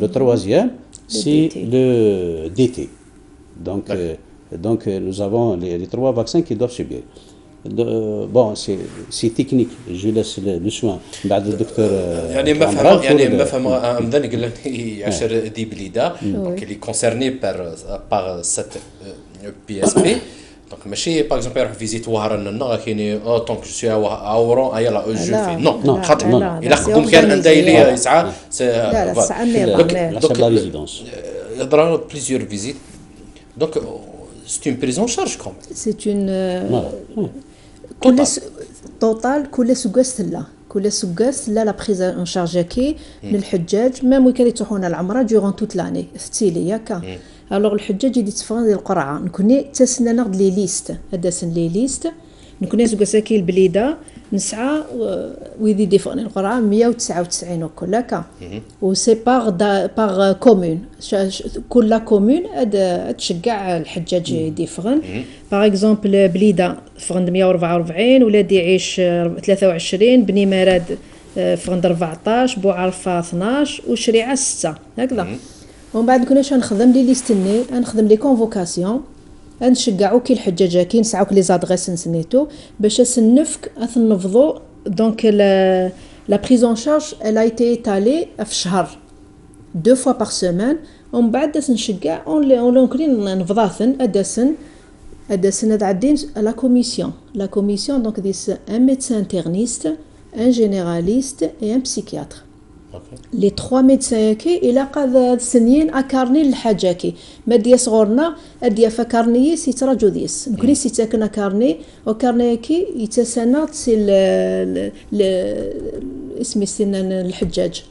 [SPEAKER 7] Le troisième, c'est le DT. Donc nous avons les 3 vaccins qui doivent subir. Bon, c'est technique. Je laisse le soin. بعد الدكتور
[SPEAKER 1] يعني ما
[SPEAKER 7] عمران
[SPEAKER 1] فهم يعني
[SPEAKER 7] pour
[SPEAKER 1] ما فهم عمدان قال لي 10 دي بليده دونك اللي كونسيرني بار سيت بي اس بي دونك ماشي باغ اكزومبل يروح فيزيت وهران كاين دونك جو سي اورون يلا جو في نو خاطر الا قدم كان عنده اللي يسعى
[SPEAKER 8] لا لا ساعة
[SPEAKER 7] la résidence.
[SPEAKER 1] يهضر بليزيور فيزيت دونك سي اون بريزون شارج كوم
[SPEAKER 8] سي اون
[SPEAKER 1] توتال
[SPEAKER 8] توتال كل سكاس لا لا بريز ان شارج كي للحجاج ميم وكان يروحون العمره دورون توت لاني فتيلي ياكا الوغ الحجاج يدي تفران ديال القرعه نكوني تسنى ناخذ لي ليست هذا سن لي ليست نكوني سكاساكي البليده نسعى ويدي ديفون القرعه 199 وكل هكا و سي باغ كومون كل كومون تشجع الحجاج يديفغن باغ اكزومبل بليده فغند 144 ولادي يعيش 23 بني مراد فغند 14 بوعرفه 12 وشريعه 6 هكذا ومن بعد كنا نخدم لي ليستني نخدم لي كونفوكاسيون نشجعو كي الحجاجه كي نسعاو لي زادريس نسنيتو باش نسنفك نفضو دونك لا بريز شارج elle a été étalée في شهر 2 fois par semaine ومن بعد نشجع اون كلين نفضاثن ادسن هذا عدين لا كوميسيون دونك ديس ان ميدسان انترنيست ان جينيراليست اي ان بسيكياتر لي 3 ميدسان كي الى قاد سنين اكارني الحاجه كي ما ديا صغورنا اديا فكارني سي تراجو ديس نكوني سي تاكنا كارني وكارني كي يتسنات سي اسمي سن الحجاج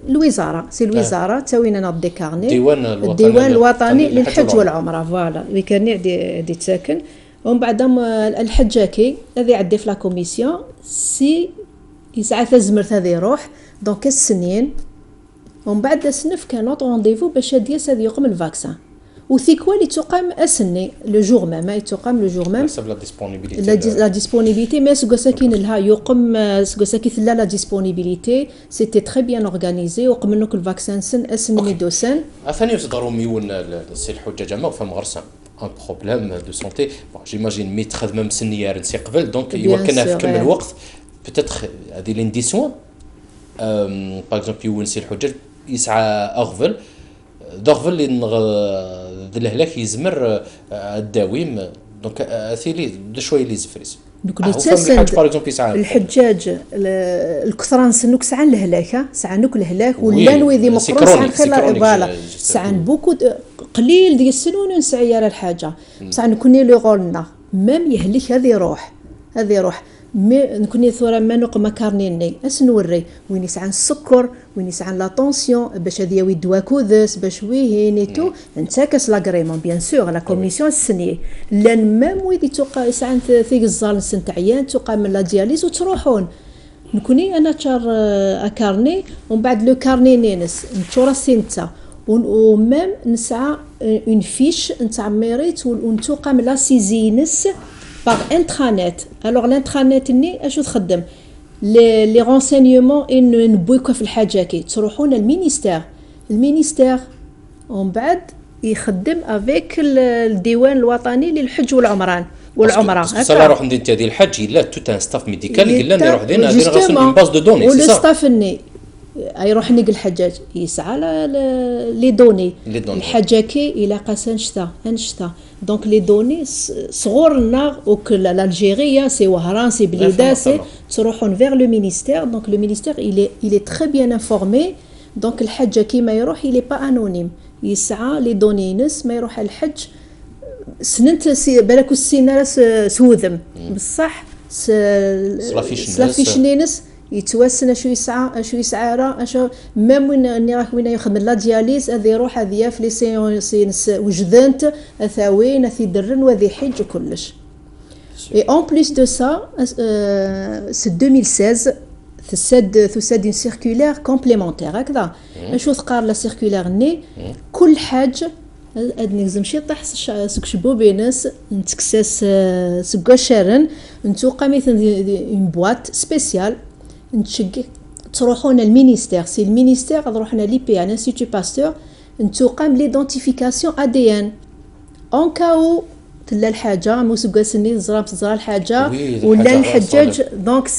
[SPEAKER 8] الوزاره سي الوزاره تاوينا ناض كارني الديوان الوطني للحج والعمره فوالا ويكارني دي تساكن ومن بعد الحجاكي هذه عدي في لا كوميسيون سي يسعى الزمرت هذه يروح دونك السنين ومن بعد سنف كان اوت رونديفو باش دياس هذه يقوم الفاكسان وثيكوا اللي تقام اسني لو جور ميم ما يتقام لو جور ميم لا ديسپونيبيليتي مي سكوساكين لها يقوم سكوساكي لا ديسپونيبيليتي سيتي تري بيان اورغانيزي وقم منك الفاكسان سن اسني دوسن
[SPEAKER 1] ثاني تضروا ميون السي الحجاج ما فهم غرسان ان بروبليم دو سونتي جيماجين مي تخدم مسنيه رنسي قبل دونك يمكنها في كم الوقت بتاتخ هذه لينديسيون باغ اكزومبل يون سي الحجاج يسعى اغفل دغفل اللي الهلاك يزمر الداويم دونك اثيلي دو شويه لي زفريس
[SPEAKER 8] نكون يتسند الحجاج الكثران سنوك ساعه الهلاك ساعه نوك الهلاك ولا نويدي مقرون ساعه خير فوالا ساعه بوكو قليل ديال السنون نسعي على الحاجه ساعه نكوني لو غولنا ميم يهلك هذه روح مي نكوني ثورة ما نقوم كارنيني اسنوري وين يسعى السكر وين يسعى لا طونسيون باش هذه وي دوا كودس باش ويهينيتو نتاكس لاغريمون بيان سور لا كوميسيون السنيه لان ميم ويدي توقع يسعى ثيك الزال سنت عيان توقع من لا دياليز وتروحون نكوني انا تشار اكارني ومن بعد لو كارني نينس نتورا سينتا وميم نسعى اون فيش نتاع ميريت ونتوقع من لا سيزينس par intranet. Alors l'intranet ني اشو تخدم لي رونسينيومون ان نبويكو في الحاجه كي تروحون المينيستير ومن بعد يخدم افيك الديوان الوطني للحج والعمره
[SPEAKER 1] هكا روح ندير هذه الحج الا توت ان ستاف ميديكال قال لنا نروح دينا غاسون اون باز دو دوني سي صح
[SPEAKER 8] والستاف ني يروح نيق الحجاج يسعى لي دوني الحاجه كي الى قاس انشتا دونك لي دوني صغورنا وكل الجيريا سي وهران سي بليده سي تروحون فيغ لو مينيستير دونك لو مينيستير il est très bien informé دونك الحاجه كي ما يروح il est pas anonyme يسعى لي دوني نس ما يروح الحج سننت بالك السينه سوذم بصح سلافيش نينس يتوسن شو يسعى راه ميم وين يخدم لا دياليز هذه يروح هذه في لي سيونس وجدانت اثاوين في درن وذي حج كلش اي اون بليس دو سا سي 2016 ثساد اون سيركولير كومبليمونتير هكذا شو ثقار لا سيركولير ني كل حاجه نجزم شي طاح سكشبو بينس نتكساس سكوشارن نتوقع مثلا اون بواط سبيسيال نتشجع تروحون المينيستير سي المينيستير تروحنا لي بي ان انستيتو باستور نتوقع ليدونتيفيكاسيون ادي ان اون كاو تلا الحاجه موسوقاسني زرا الحاجه
[SPEAKER 1] وي،
[SPEAKER 8] ولا
[SPEAKER 1] الحاجة
[SPEAKER 8] الحجاج
[SPEAKER 1] صالح.
[SPEAKER 8] دونك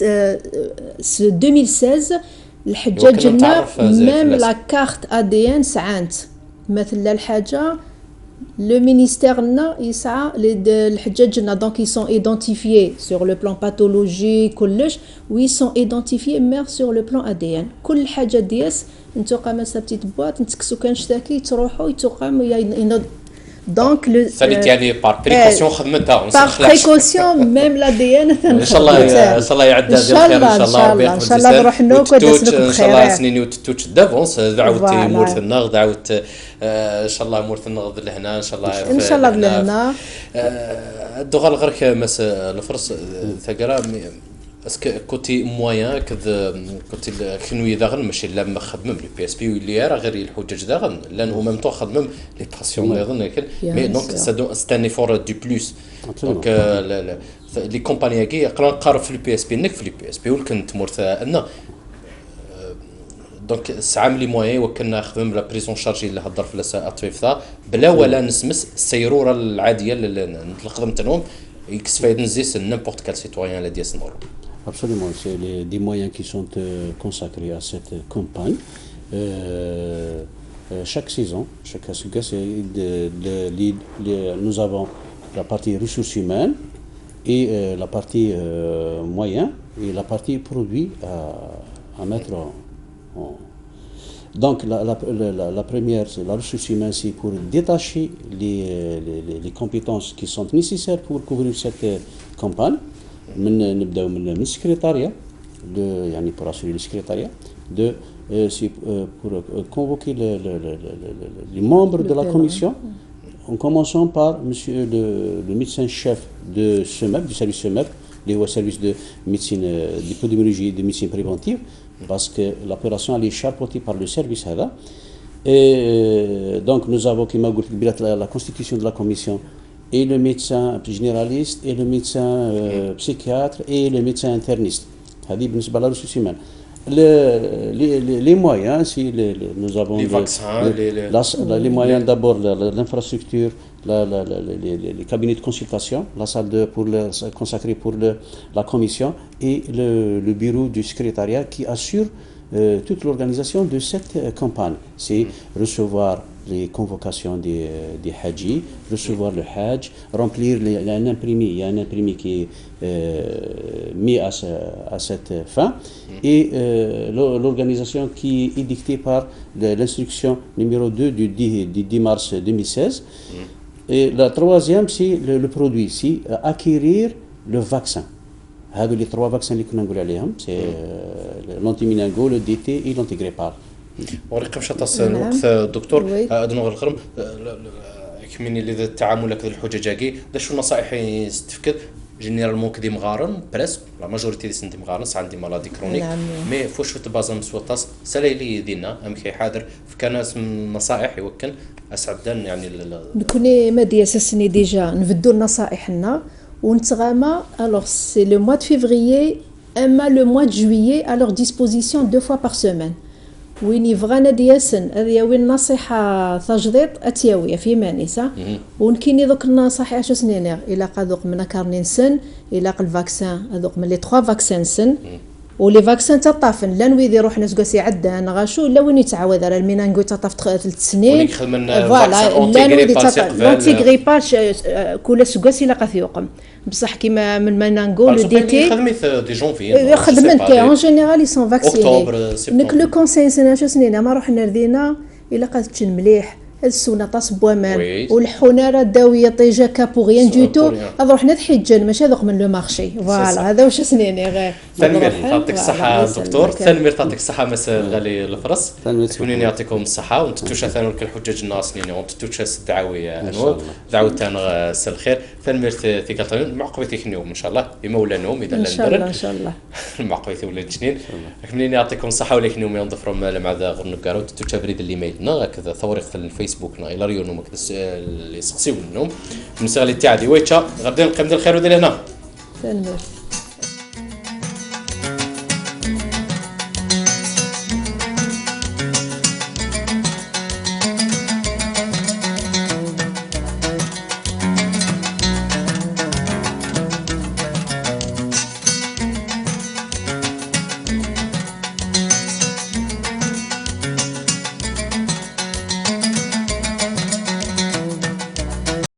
[SPEAKER 8] 2016 الحجاج
[SPEAKER 1] يمكن
[SPEAKER 8] لنا
[SPEAKER 1] نتعرف زي
[SPEAKER 8] ميم
[SPEAKER 1] فلاس.
[SPEAKER 8] لا كارت ADN سعانت مثلا الحاجه لو مينيستير لنا يسعى الحجاج لنا دونك ils sont identifiés sur le plan pathologique كلش وي sont identifiés ميم sur le plan ADN كل حاجه دياس نتو قام سابتيت بواط نتكسو كنشتاكي تروحوا يتقام دونك لو
[SPEAKER 1] ساليت يعني بار بريكوسيون خدمتها
[SPEAKER 8] بار
[SPEAKER 1] ونسخلاش
[SPEAKER 8] بريكوسيون ميم l'ADN
[SPEAKER 1] ان شاء الله ان شاء الله يعدى
[SPEAKER 8] إن شاء
[SPEAKER 1] ديال خير ان شاء
[SPEAKER 8] الله،
[SPEAKER 1] الله
[SPEAKER 8] إن شاء الله نروح نوك ودسلك
[SPEAKER 1] ان شاء الله
[SPEAKER 8] بخير.
[SPEAKER 1] سنين وتتوش دافونس دعوت
[SPEAKER 8] فوالا.
[SPEAKER 1] مورث النغ دعوت ان شاء الله مورث النغ لهنا ان شاء الله
[SPEAKER 8] ان شاء الله لهنا
[SPEAKER 1] الدغال غيرك مس الفرص ثقرا اسكو كوتي مويان كوتي كنوي داغن ماشي لا مخدم لي بي اس بي واللي راه غير الحجاج داغن لانه ميم طون خدمم لي باسيون ايضا لكن مي دونك سي ان ايفور دو بلوس دونك لي كومباني كي يقرا نقارب في البي اس بي نك في البي اس بي ولكن تمورث ان دونك الساعه لي مويان وكنا خدم لا بريزون شارجي اللي هضر في الاطفال بلا ولا نسمس السيروره العاديه اللي نخدم تنهم يكس فايد نزيس نيمبورت كال سيتويان لا ديال سنور.
[SPEAKER 7] Absolument, c'est des moyens qui sont consacrés à cette campagne. Chaque saison, nous avons la partie ressources humaines et la partie moyens et la partie produits à mettre en. Donc la première, c'est la ressource humaine, c'est pour détacher les compétences qui sont nécessaires pour couvrir cette campagne. نبداو من السكرتاريا يعني pour assurer le secrétariat pour convoquer les membres de la commission en commençant par monsieur le médecin chef de SEMEP, du service SEMEP, le service de médecine d'épidémiologie et de médecine préventive parce que l'opération elle est chapeautée par le service هذا et donc nous avons كما قلت la constitution de la commission et le médecin généraliste et le médecin psychiatre et le médecin interniste. هذه بالنسبة للرسوس humaines. Les moyens, si nous avons
[SPEAKER 1] les vaccins,
[SPEAKER 7] les moyens d'abord l'infrastructure, les cabinets de consultation, la salle consacrée pour la commission et le bureau du secrétariat qui assure toute l'organisation de cette campagne. C'est recevoir les convocations des hajjis, recevoir le hajj, remplir il y a un imprimé qui est mis à cette fin et l'organisation qui est dictée par l'instruction numéro 2 du 10 mars 2016 et la troisième c'est le produit, c'est acquérir le vaccin. هذو les trois vaccins اللي كنا نقول عليهم c'est l'antiméningo, le DT et l'antigrépal.
[SPEAKER 1] وريقم شطاس الوقت دكتور ادنو غرم كمني اللي التعامل كذا الحجاجي دا شو نصائح يستفكر جينيرالمون كدي مغارن بريس لا ماجوريتي دي سنتي مغارن عندي مالادي كرونيك مي فوش تبازم سوطاس سلايلي دينا ام كي حاضر فكان نصائح يوكن اسعدن يعني
[SPEAKER 8] نكوني ما دي اساسني ديجا نبدو نصائحنا ونتغامى alors c'est le mois de février اما le mois de juillet à leur disposition 2 fois par semaine وين يبغانا دياسن هذه وين نصيحه تجديد اتياويه في مانيسا ونكيني دوك النصائح 10 سنين الى قادوق من كارنين سن الى الفاكسان هذوك من لي 3 فاكسان سن ولي فاكسان تطافن لا نويدي روح نسقسي عدان غاشو لا وين يتعاود على المينانغو تطاف 3 سنين فوالا لا نويدي لونتي غريبال كل سقسي لا قثيوقم بصح كيما من المينانغو لو دي تي
[SPEAKER 1] خدمت دي جونفي
[SPEAKER 8] خدمت اون جينيرال يسون فاكسيني نك لو كونساي سنه شو سنين ما روحنا ردينا الا قادت مليح السونه طاس بوامان والحونه راه داويه طيجه كابوغيان دوتو روحنا تحجن ماشي هذوك من لو مارشي فوالا هذا واش سنيني غير
[SPEAKER 1] ثانمير يعطيك الصحه دكتور ثانمير يعطيك الصحه مس غالي الفرس تكونين يعطيكم الصحه ونتتوشا ثاني الحجاج الناس سنين ونتتوشا الدعويه انو دعوتنا سل الخير ثانمير ثقتين معقبتك اليوم ان شاء الله بمولى نوم اذا
[SPEAKER 8] ان شاء الله ان شاء الله
[SPEAKER 1] المعقبتي ولا جنين كملين يعطيكم الصحه ولكن يوم ينظفروا مع ذا غرنقارو تتوشا بريد الايميل هكذا ثوري في الفيسبوك الى ريو نوم اللي يسقسيو النوم من سغلي تاع دي ويتشا غادي نقيم الخير ودير هنا